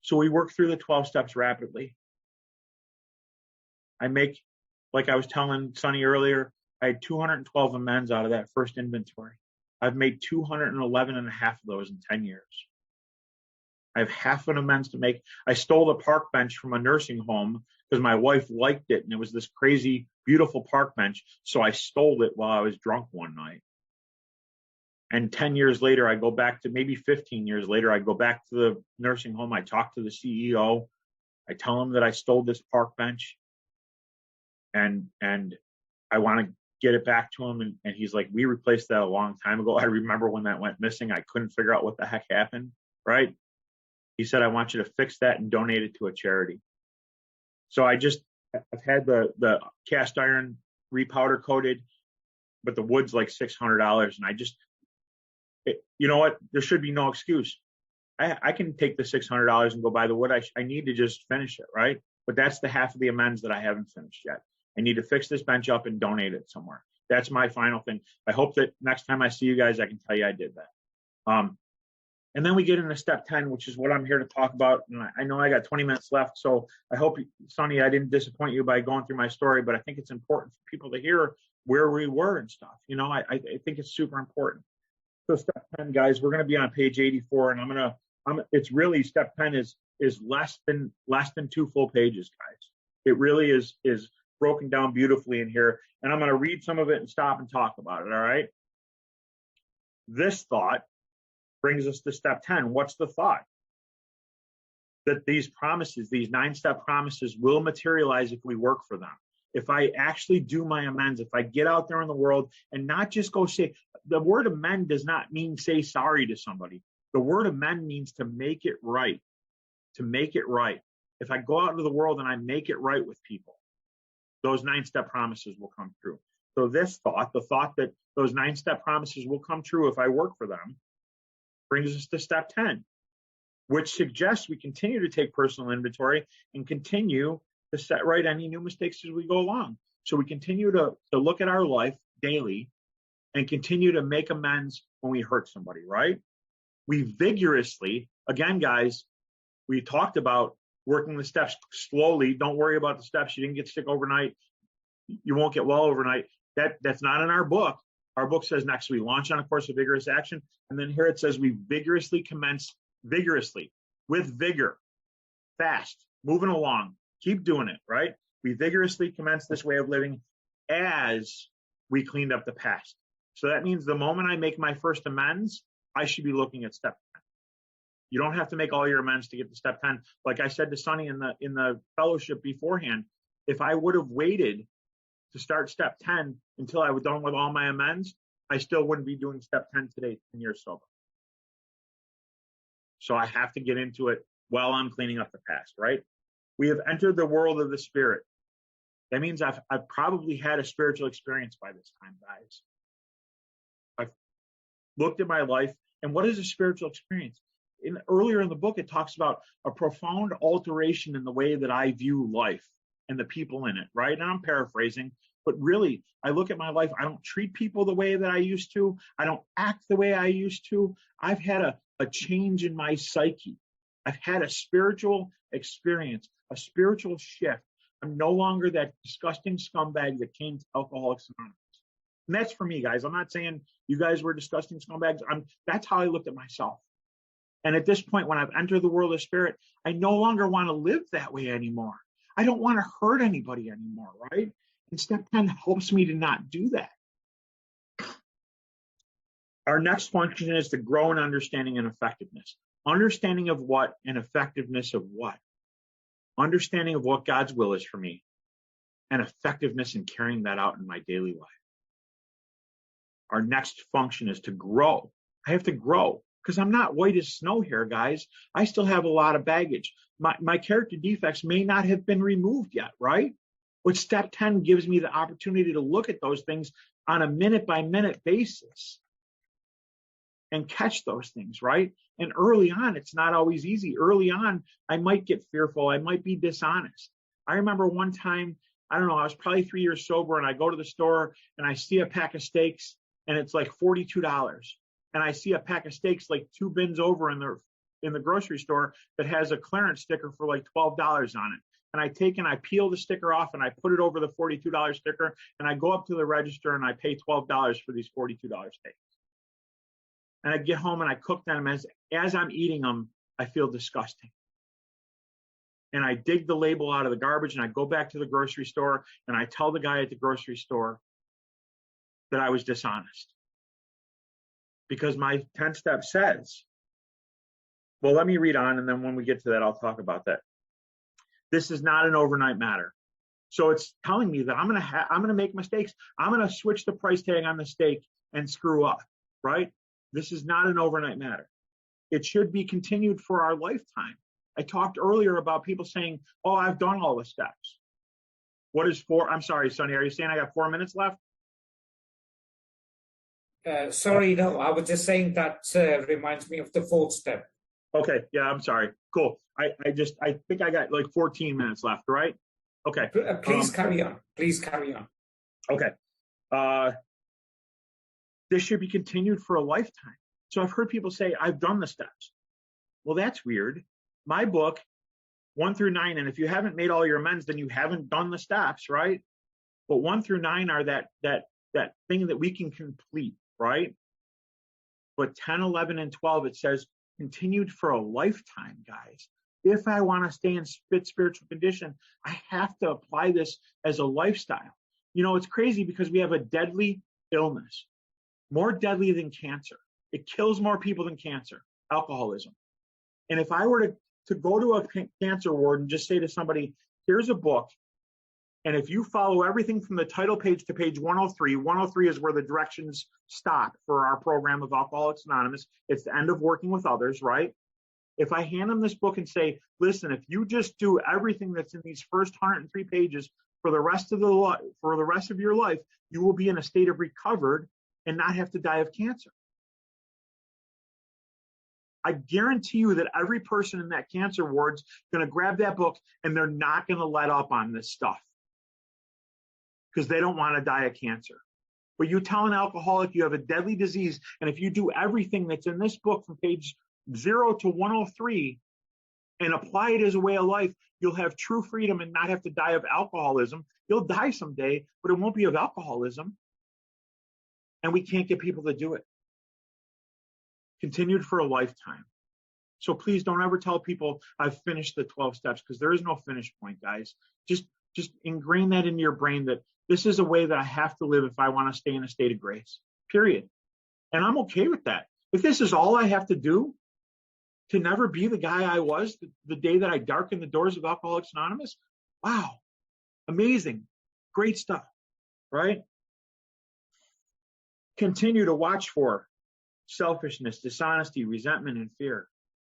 So we work through the 12 steps rapidly. I make, like I was telling Sonny earlier, I had 212 amends out of that first inventory. I've made 211 and a half of those in 10 years. I have half an amends to make. I stole a park bench from a nursing home because my wife liked it and it was this crazy, beautiful park bench. So I stole it while I was drunk one night. And 10 years later, I go back to, maybe 15 years later, I go back to the nursing home. I talk to the CEO. I tell him that I stole this park bench and I want to get it back to him. And he's like, we replaced that a long time ago. I remember when that went missing. I couldn't figure out what the heck happened, right? He said, I want you to fix that and donate it to a charity. So I've had the cast iron repowder coated, but the wood's like $600. And you know what? There should be no excuse. I can take the $600 and go buy the wood. I need to just finish it, right? But that's the half of the amends that I haven't finished yet. I need to fix this bench up and donate it somewhere. That's my final thing. I hope that next time I see you guys, I can tell you I did that. And then we get into step 10, which is what I'm here to talk about. And I know I got 20 minutes left. So I hope, Sonny, I didn't disappoint you by going through my story, but I think it's important for people to hear where we were and stuff. You know, I think it's super important. So step 10, guys, we're going to be on page 84 and it's really, step 10 is less than 2 full pages, guys. It really is broken down beautifully in here. And I'm going to read some of it and stop and talk about it. All right. This thought brings us to step 10. What's the thought? That these promises, these 9-step promises will materialize if we work for them. If I actually do my amends, if I get out there in the world and not just go say, the word amend does not mean say sorry to somebody. The word amend means to make it right, to make it right. If I go out into the world and I make it right with people, those 9-step promises will come true. So this thought, the thought that those 9-step promises will come true if I work for them, brings us to step 10, which suggests we continue to take personal inventory and continue to set right any new mistakes as we go along. So we continue to look at our life daily and continue to make amends when we hurt somebody, right? We vigorously, again, guys, we talked about working the steps slowly. Don't worry about the steps. You didn't get sick overnight. You won't get well overnight. That's not in our book. Our book says next we launch on a course of vigorous action. And then here it says we vigorously commence vigorously. with vigor, fast, moving along. Keep doing it, right? We vigorously commence this way of living as we cleaned up the past. So that means the moment I make my first amends, I should be looking at step 10. You don't have to make all your amends to get to step 10. Like I said to Sonny in the fellowship beforehand, if I would have waited to start step 10 until I was done with all my amends, I still wouldn't be doing step 10 today, 10 years sober. So I have to get into it while I'm cleaning up the past, right? We have entered the world of the spirit. That means I've probably had a spiritual experience by this time, guys. I've looked at my life, and what is a spiritual experience? Earlier in the book, it talks about a profound alteration in the way that I view life and the people in it, right? And I'm paraphrasing, but really, I look at my life. I don't treat people the way that I used to. I don't act the way I used to. I've had a change in my psyche. I've had a spiritual experience, a spiritual shift. I'm no longer that disgusting scumbag that came to Alcoholics Anonymous. And that's for me, guys. I'm not saying you guys were disgusting scumbags. That's how I looked at myself. And at this point, when I've entered the world of spirit, I no longer want to live that way anymore. I don't want to hurt anybody anymore, right? And step 10 helps me to not do that. Our next function is to grow in understanding and effectiveness. Understanding of what and effectiveness of what? Understanding of what God's will is for me and effectiveness in carrying that out in my daily life. Our next function is to grow. I have to grow because I'm not white as snow here, guys. I still have a lot of baggage. My character defects may not have been removed yet, right? But step 10 gives me the opportunity to look at those things on a minute-by-minute basis and catch those things, right? And early on, it's not always easy. Early on, I might get fearful. I might be dishonest. I remember one time, I don't know, I was probably 3 years sober, and I go to the store and I see a pack of steaks and it's like $42. And I see a pack of steaks like 2 bins over in the grocery store that has a clearance sticker for like $12 on it. And I take and I peel the sticker off and I put it over the $42 sticker and I go up to the register and I pay $12 for these $42 steaks. And I get home and I cook them. As I'm eating them, I feel disgusting. And I dig the label out of the garbage and I go back to the grocery store and I tell the guy at the grocery store that I was dishonest. Because my 10-step says, well, let me read on, and then when we get to that, I'll talk about that. This is not an overnight matter. So it's telling me that I'm going to make mistakes. I'm going to switch the price tag on the steak and screw up, right? This is not an overnight matter. It should be continued for our lifetime. I talked earlier about people saying, oh, I've done all the steps. What is 4? I'm sorry, Sonny, are you saying I got 4 minutes left? Sorry, no, I was just saying that reminds me of the 4th step. Okay, yeah, I'm sorry. Cool. I think I got like 14 minutes left, right? Okay. Please carry on. Please carry on. Okay. This should be continued for a lifetime. So I've heard people say, I've done the steps. Well, that's weird. My book, 1 through 9, and if you haven't made all your amends, then you haven't done the steps, right? But 1 through 9 are that thing that we can complete, right? But 10, 11, and 12, it says continued for a lifetime, guys. If I want to stay in fit spiritual condition, I have to apply this as a lifestyle. You know, it's crazy because we have a deadly illness, more deadly than cancer. It kills more people than cancer, alcoholism. And if I were to go to a cancer ward and just say to somebody, here's a book, and if you follow everything from the title page to page 103 is where the directions stop for our program of Alcoholics Anonymous. It's the end of working with others, right? If I hand them this book and say, listen, if you just do everything that's in these first 103 pages for the rest of your life, you will be in a state of recovered and not have to die of cancer. I guarantee you that every person in that cancer ward's going to grab that book and they're not going to let up on this stuff because they don't want to die of cancer. But you tell an alcoholic you have a deadly disease, and if you do everything that's in this book from page 0 to 103 and apply it as a way of life, you'll have true freedom and not have to die of alcoholism. You'll die someday, but it won't be of alcoholism. And we can't get people to do it. Continued for a lifetime. So please don't ever tell people I've finished the 12 steps, because there is no finish point, guys. Just ingrain that into your brain that this is a way that I have to live if I want to stay in a state of grace, period. And I'm okay with that. If this is all I have to do to never be the guy I was the day that I darkened the doors of Alcoholics Anonymous, wow, amazing, great stuff, right? Continue to watch for selfishness, dishonesty, resentment, and fear.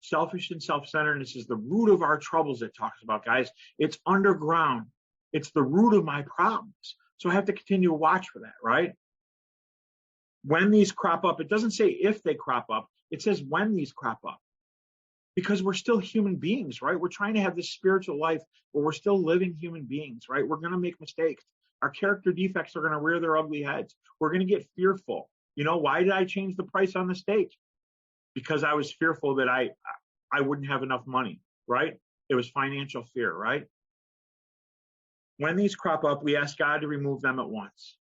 Selfish and self-centeredness is the root of our troubles, it talks about, guys. It's underground. It's the root of my problems. So I have to continue to watch for that, right? When these crop up, it doesn't say if they crop up. It says when these crop up. Because we're still human beings, right? We're trying to have this spiritual life where we're still living human beings, right? We're going to make mistakes. Our character defects are going to rear their ugly heads. We're going to get fearful. You know, why did I change the price on the steak? Because I was fearful that I wouldn't have enough money, right? It was financial fear, right? When these crop up, we ask God to remove them at once.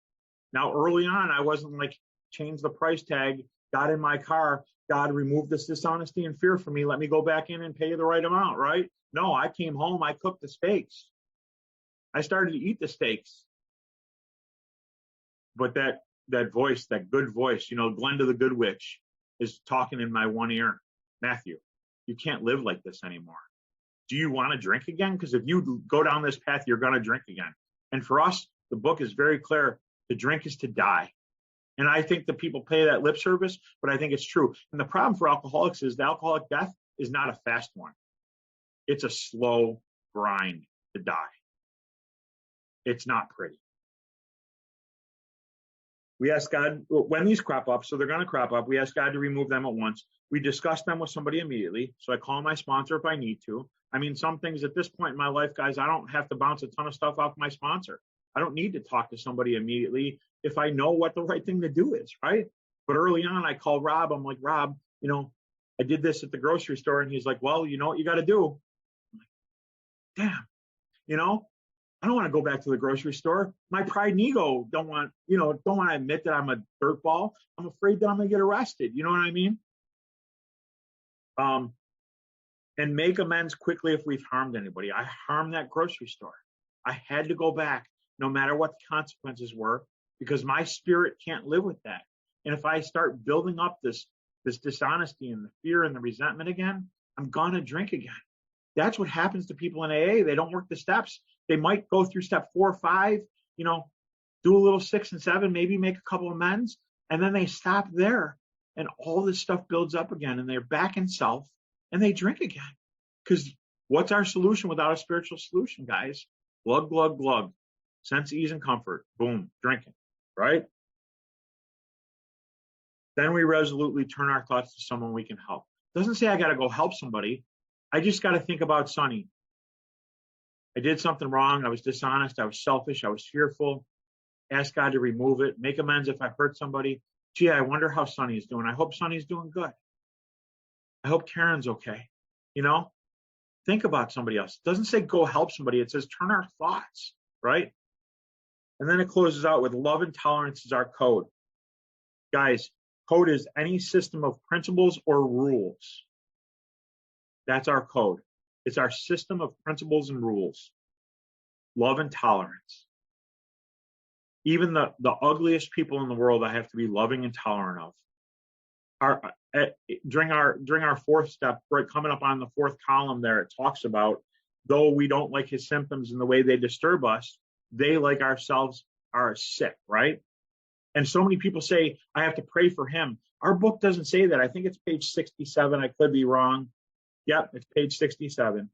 Now, early on, I wasn't like, change the price tag, got in my car, God, remove this dishonesty and fear from me. Let me go back in and pay you the right amount, right? No, I came home, I cooked the steaks. I started to eat the steaks. But that voice, that good voice, you know, Glenda the Good Witch is talking in my one ear. Matthew, you can't live like this anymore. Do you want to drink again? Because if you go down this path, you're going to drink again. And for us, the book is very clear. To drink is to die. And I think that people pay that lip service, but I think it's true. And the problem for alcoholics is the alcoholic death is not a fast one. It's a slow grind to die. It's not pretty. We ask God, when these crop up, so they're going to crop up, we ask God to remove them at once. We discuss them with somebody immediately. So I call my sponsor if I need to. I mean, some things at this point in my life, guys, I don't have to bounce a ton of stuff off my sponsor. I don't need to talk to somebody immediately if I know what the right thing to do is, right? But early on, I call Rob. I'm like, Rob, you know, I did this at the grocery store. And he's like, well, you know what you got to do? I'm like, damn, you know, I don't want to go back to the grocery store. My pride and ego don't want to admit that I'm a dirtball. I'm afraid that I'm going to get arrested. You know what I mean? And make amends quickly if we've harmed anybody. I harmed that grocery store. I had to go back no matter what the consequences were, because my spirit can't live with that. And if I start building up this dishonesty and the fear and the resentment again, I'm going to drink again. That's what happens to people in AA. They don't work the steps. They might go through step 4 or 5, you know, do a little 6 and 7, maybe make a couple amends, and then they stop there. And all this stuff builds up again, and they're back in self, and they drink again. Because what's our solution without a spiritual solution, guys? Glug, glug, glug. Sense, ease, and comfort. Boom, drinking, right? Then we resolutely turn our thoughts to someone we can help. It doesn't say I got to go help somebody. I just got to think about Sonny. I did something wrong. I was dishonest. I was selfish. I was fearful. Ask God to remove it. Make amends if I hurt somebody. Gee, I wonder how Sonny's doing. I hope Sonny's doing good. I hope Karen's okay. You know, think about somebody else. It doesn't say go help somebody. It says turn our thoughts, right? And then it closes out with love and tolerance is our code. Guys, code is any system of principles or rules. That's our code. It's our system of principles and rules. Love and tolerance. Even the ugliest people in the world, I have to be loving and tolerant of. During our fourth step, right, coming up on the fourth column there, it talks about, though we don't like his symptoms and the way they disturb us, they, like ourselves, are sick, right? And so many people say, I have to pray for him. Our book doesn't say that. I think it's page 67. I could be wrong. Yep, it's page 67.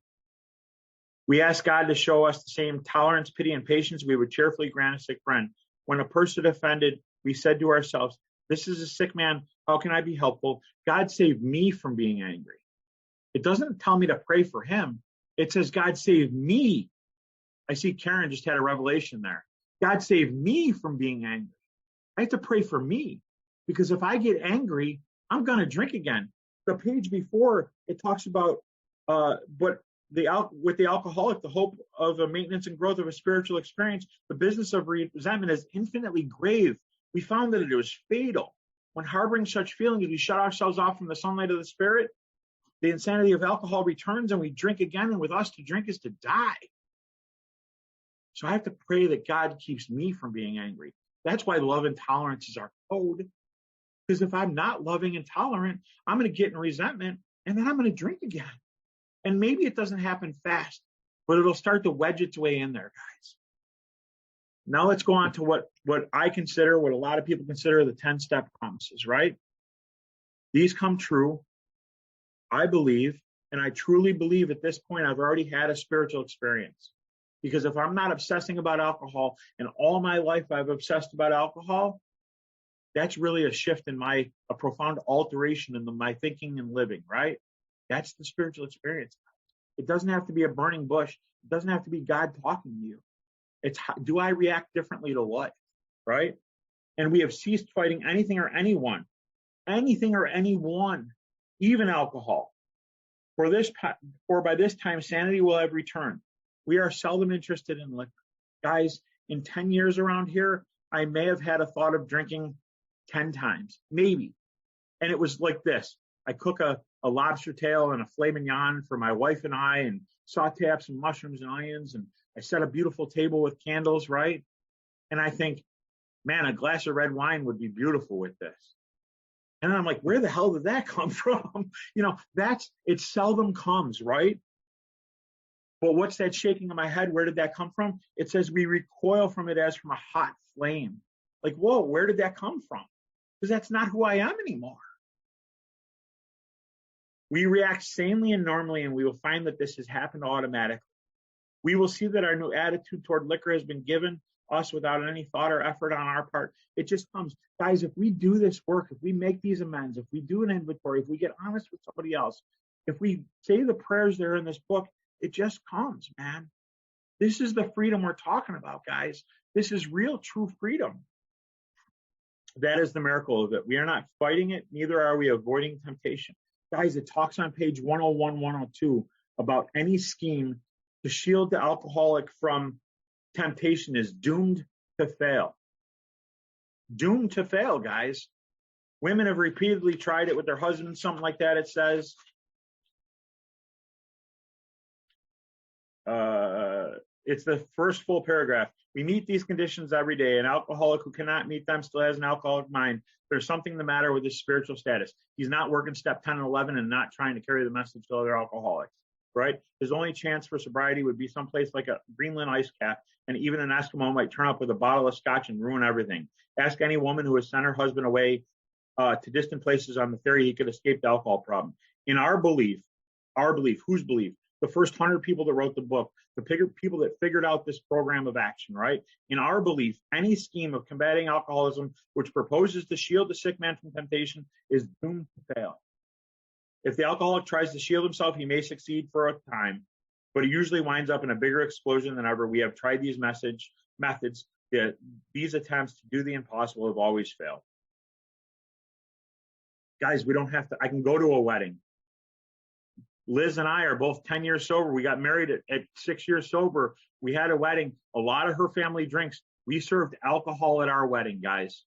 We ask God to show us the same tolerance, pity, and patience we would cheerfully grant a sick friend. When a person offended, we said to ourselves, this is a sick man. How can I be helpful? God save me from being angry. It doesn't tell me to pray for him. It says, God save me. I see Karen just had a revelation there. God save me from being angry. I have to pray for me, because if I get angry, I'm going to drink again. The page before, it talks about, with the alcoholic, the hope of a maintenance and growth of a spiritual experience, the business of resentment is infinitely grave. We found that it was fatal. When harboring such feelings, we shut ourselves off from the sunlight of the spirit. The insanity of alcohol returns and we drink again, and with us to drink is to die. So I have to pray that God keeps me from being angry. That's why love and tolerance is our code. Because if I'm not loving and tolerant, I'm going to get in resentment and then I'm going to drink again. And maybe it doesn't happen fast, but it'll start to wedge its way in there, guys. Now let's go on to what I consider, what a lot of people consider the 10-step promises, right? These come true, I believe, and I truly believe at this point I've already had a spiritual experience. Because if I'm not obsessing about alcohol, and all my life I've obsessed about alcohol, that's really a shift in a profound alteration in my thinking and living, right? That's the spiritual experience. It doesn't have to be a burning bush. It doesn't have to be God talking to you. It's do I react differently to life, right? And we have ceased fighting anything or anyone, even alcohol. For by this time sanity will have returned. We are seldom interested in liquor. Guys, in 10 years around here, I may have had a thought of drinking 10 times, maybe. And it was like this. I cook a lobster tail and a filet mignon for my wife and I, and saute up some mushrooms and onions, and I set a beautiful table with candles, right? And I think, man, a glass of red wine would be beautiful with this. And I'm like, where the hell did that come from? It seldom comes, right? But what's that shaking in my head? Where did that come from? It says we recoil from it as from a hot flame. Like, whoa, where did that come from? Because that's not who I am anymore. We react sanely and normally, and we will find that this has happened automatically. We will see that our new attitude toward liquor has been given us without any thought or effort on our part. It just comes. Guys, if we do this work, if we make these amends, if we do an inventory, if we get honest with somebody else, if we say the prayers that are in this book, it just comes, man. This is the freedom we're talking about, guys. This is real, true freedom. That is the miracle of it. We are not fighting it, neither are we avoiding temptation. Guys, it talks on page 101, 102 about any scheme to shield the alcoholic from temptation is doomed to fail. Doomed to fail, guys. Women have repeatedly tried it with their husbands, something like that, it says. It's the first full paragraph. We meet these conditions every day. An alcoholic who cannot meet them still has an alcoholic mind. There's something the matter with his spiritual status. He's not working step 10 and 11 and not trying to carry the message to other alcoholics, right? His only chance for sobriety would be someplace like a Greenland ice cap, and even an Eskimo might turn up with a bottle of scotch and ruin everything. Ask any woman who has sent her husband away to distant places on the theory he could escape the alcohol problem. In our belief, whose belief? The first 100 people that wrote the book, the people that figured out this program of action, right? In our belief, any scheme of combating alcoholism which proposes to shield the sick man from temptation is doomed to fail. If the alcoholic tries to shield himself, he may succeed for a time, but he usually winds up in a bigger explosion than ever. We have tried these methods. These attempts to do the impossible have always failed. Guys, we don't have to. I can go to a wedding. Liz and I are both 10 years sober. We got married at 6 years sober. We had a wedding. A lot of her family drinks. We served alcohol at our wedding, guys.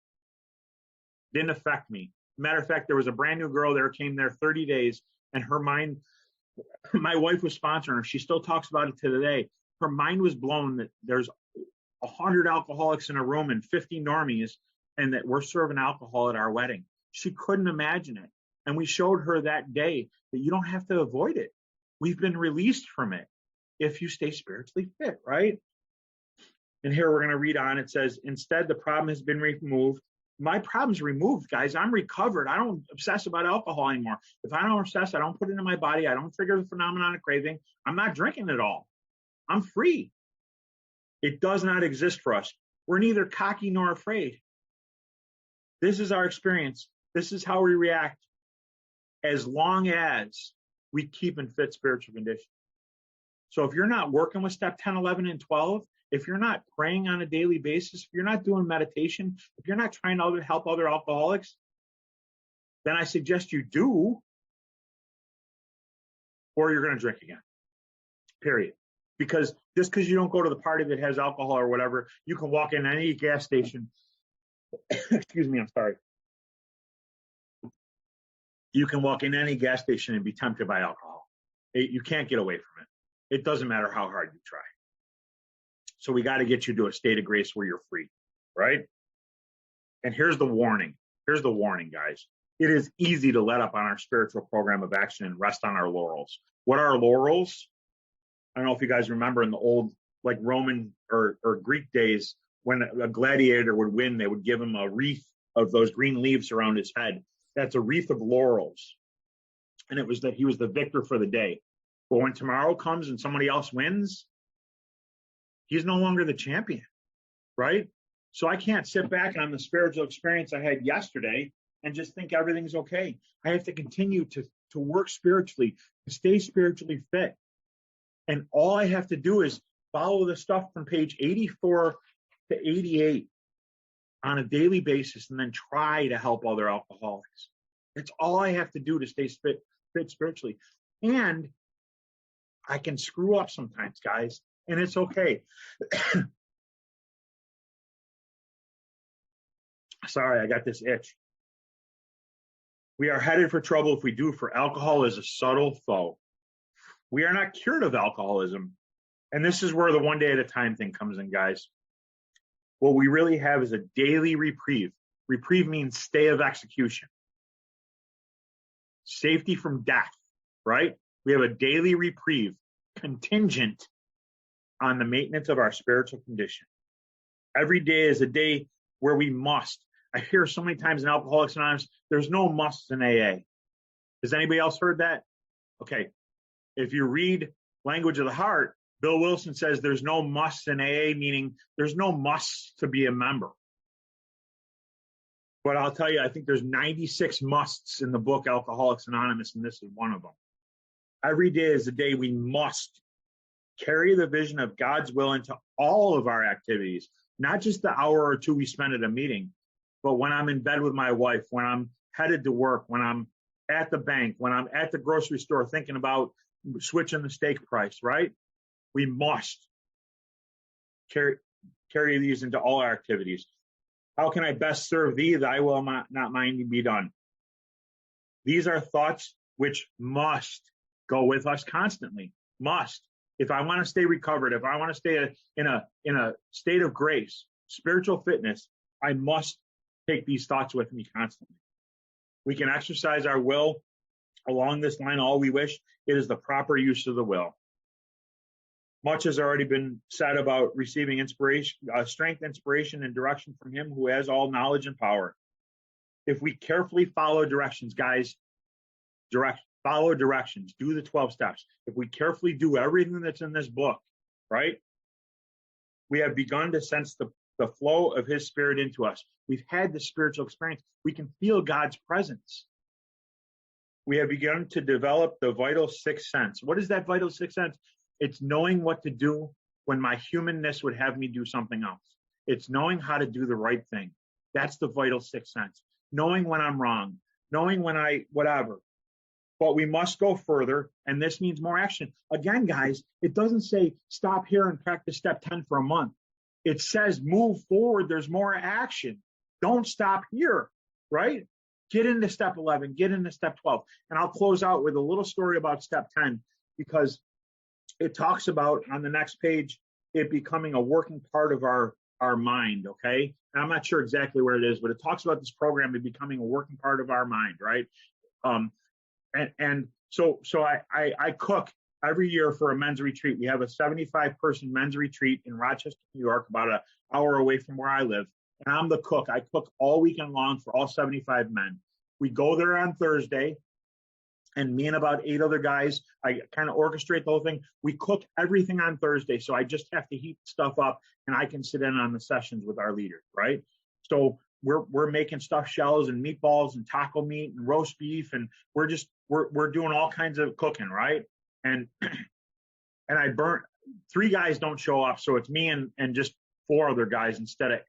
Didn't affect me. Matter of fact, there was a brand new girl there, came there 30 days, and her mind, my wife was sponsoring her. She still talks about it to today. Her mind was blown that there's 100 alcoholics in a room and 50 normies, and that we're serving alcohol at our wedding. She couldn't imagine it. And we showed her that day that you don't have to avoid it. We've been released from it if you stay spiritually fit, right? And here we're going to read on. It says, instead, the problem has been removed. My problem's removed, guys. I'm recovered. I don't obsess about alcohol anymore. If I don't obsess, I don't put it in my body. I don't trigger the phenomenon of craving. I'm not drinking at all. I'm free. It does not exist for us. We're neither cocky nor afraid. This is our experience. This is how we react as long as we keep in fit spiritual condition. So if you're not working with step 10, 11, and 12, if you're not praying on a daily basis, if you're not doing meditation, if you're not trying to help other alcoholics, then I suggest you do, or you're going to drink again, period. Because just because you don't go to the party that has alcohol or whatever, you can walk in any gas station. Excuse me, I'm sorry. You can walk in any gas station and be tempted by alcohol. You can't get away from it. It doesn't matter how hard you try. So we got to get you to a state of grace where you're free, right? And here's the warning. Here's the warning, guys. It is easy to let up on our spiritual program of action and rest on our laurels. What are laurels? I don't know if you guys remember in the old, like Roman or Greek days, when a gladiator would win, they would give him a wreath of those green leaves around his head. That's a wreath of laurels. And it was that he was the victor for the day. But when tomorrow comes and somebody else wins, he's no longer the champion, right? So I can't sit back on the spiritual experience I had yesterday and just think everything's okay. I have to continue to work spiritually, to stay spiritually fit. And all I have to do is follow the stuff from page 84 to 88 on a daily basis and then try to help other alcoholics. That's all I have to do to stay fit spiritually. And I can screw up sometimes, guys, and it's okay. Sorry, I got this itch. We are headed for trouble if we do, for alcohol is a subtle foe. We are not cured of alcoholism. And this is where the one day at a time thing comes in, guys. What we really have is a daily reprieve. Reprieve means stay of execution. Safety from death, right? We have a daily reprieve contingent on the maintenance of our spiritual condition. Every day is a day where we must. I hear so many times in Alcoholics Anonymous, there's no musts in AA. Has anybody else heard that? Okay. If you read Language of the Heart, Bill Wilson says there's no musts in AA, meaning there's no musts to be a member. But I'll tell you, I think there's 96 musts in the book Alcoholics Anonymous, and this is one of them. Every day is a day we must carry the vision of God's will into all of our activities, not just the hour or two we spend at a meeting, but when I'm in bed with my wife, when I'm headed to work, when I'm at the bank, when I'm at the grocery store thinking about switching the steak price, right? We must carry these into all our activities. How can I best serve thee? Thy will not mine be done. These are thoughts which must go with us constantly. Must. If I want to stay recovered, if I want to stay in a state of grace, spiritual fitness, I must take these thoughts with me constantly. We can exercise our will along this line all we wish. It is the proper use of the will. Much has already been said about receiving inspiration, strength, inspiration, and direction from Him who has all knowledge and power. If we carefully follow directions, guys, follow directions, do the 12 steps. If we carefully do everything that's in this book, right, we have begun to sense the flow of His Spirit into us. We've had the spiritual experience. We can feel God's presence. We have begun to develop the vital sixth sense. What is that vital sixth sense? It's knowing what to do when my humanness would have me do something else. It's knowing how to do the right thing. That's the vital sixth sense. Knowing when I'm wrong, knowing when whatever. But we must go further, and this means more action. Again, guys, it doesn't say stop here and practice step 10 for a month. It says move forward. There's more action. Don't stop here, right? Get into step 11, get into step 12. And I'll close out with a little story about step 10, because it talks about, on the next page, it becoming a working part of our mind, okay? And I'm not sure exactly where it is, but it talks about this program becoming a working part of our mind, right? So I cook every year for a men's retreat. We have a 75-person men's retreat in Rochester, New York, about an hour away from where I live. And I'm the cook. I cook all weekend long for all 75 men. We go there on Thursday, and me and about 8 other guys, I kind of orchestrate the whole thing. We cook everything on Thursday, so I just have to heat stuff up, and I can sit in on the sessions with our leaders, right? So we're making stuffed shells and meatballs and taco meat and roast beef, and we're doing all kinds of cooking, right? And I burnt 3 guys don't show up, so it's me and just 4 other guys instead of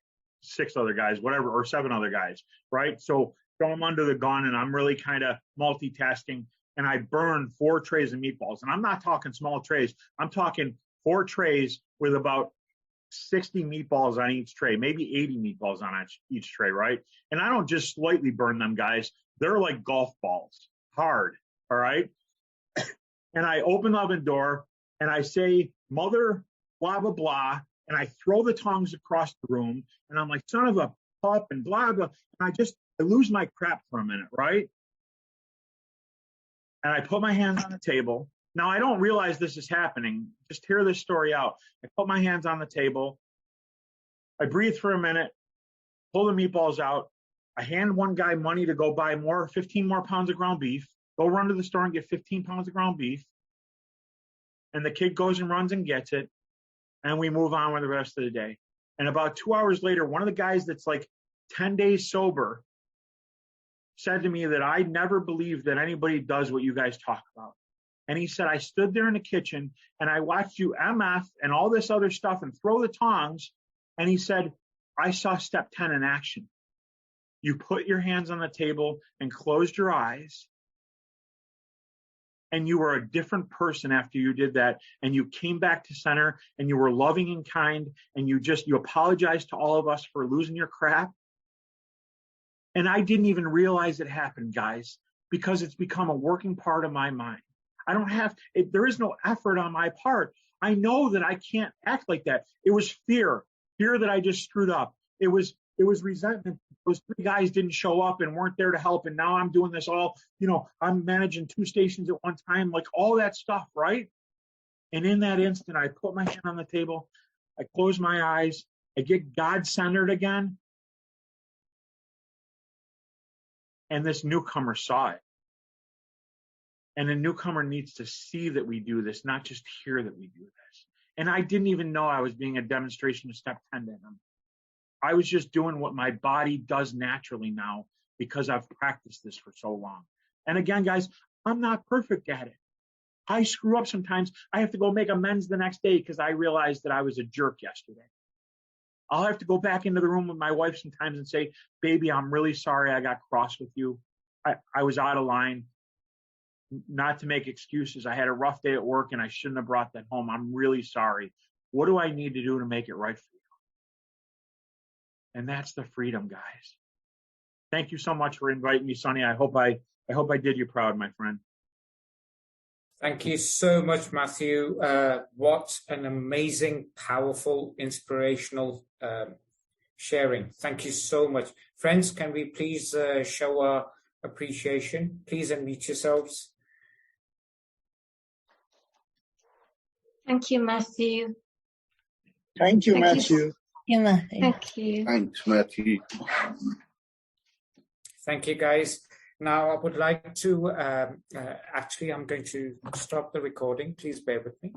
6 other guys, whatever, or 7 other guys, right? So I'm under the gun, and I'm really kind of multitasking, and I burn 4 trays of meatballs. And I'm not talking small trays. I'm talking 4 trays with about 60 meatballs on each tray, maybe 80 meatballs on each tray, right? And I don't just slightly burn them, guys. They're like golf balls. hard, all right? And I open the oven door and I say, mother, blah, blah, blah. And I throw the tongs across the room. And I'm like, son of a pup and blah, blah. And I lose my crap for a minute, right? And I put my hands on the table. Now, I don't realize this is happening. Just hear this story out. I put my hands on the table. I breathe for a minute, pull the meatballs out. I hand one guy money to go buy 15 more pounds of ground beef. Go run to the store and get 15 pounds of ground beef. And the kid goes and runs and gets it. And we move on with the rest of the day. And about 2 hours later, one of the guys that's like 10 days sober said to me that I never believed that anybody does what you guys talk about. And he said, I stood there in the kitchen and I watched you MF and all this other stuff and throw the tongs. And he said, I saw step 10 in action. You put your hands on the table and closed your eyes. And you were a different person after you did that. And you came back to center and you were loving and kind. And you apologized to all of us for losing your crap. And I didn't even realize it happened, guys, because it's become a working part of my mind. There is no effort on my part. I know that I can't act like that. It was fear that I just screwed up. It was resentment. Those 3 guys didn't show up and weren't there to help. And now I'm doing this all, I'm managing 2 stations at one time, like all that stuff, right? And in that instant, I put my hand on the table. I close my eyes. I get God-centered again. And this newcomer saw it. And a newcomer needs to see that we do this, not just hear that we do this. And I didn't even know I was being a demonstration of step 10 to him. I was just doing what my body does naturally now because I've practiced this for so long. And again, guys, I'm not perfect at it. I screw up sometimes. I have to go make amends the next day because I realized that I was a jerk yesterday. I'll have to go back into the room with my wife sometimes and say, baby, I'm really sorry I got cross with you. I was out of line. Not to make excuses. I had a rough day at work and I shouldn't have brought that home. I'm really sorry. What do I need to do to make it right for you? And that's the freedom, guys. Thank you so much for inviting me, Sonny. I hope I did you proud, my friend. Thank you so much, Matthew. What an amazing, powerful, inspirational sharing. Thank you so much. Friends, can we please show our appreciation? Please unmute yourselves. Thank you, Matthew. Thank you, Matthew. Thank you. Thanks, Matthew. Thank you, guys. Now, I would like to, actually, I'm going to stop the recording. Please bear with me.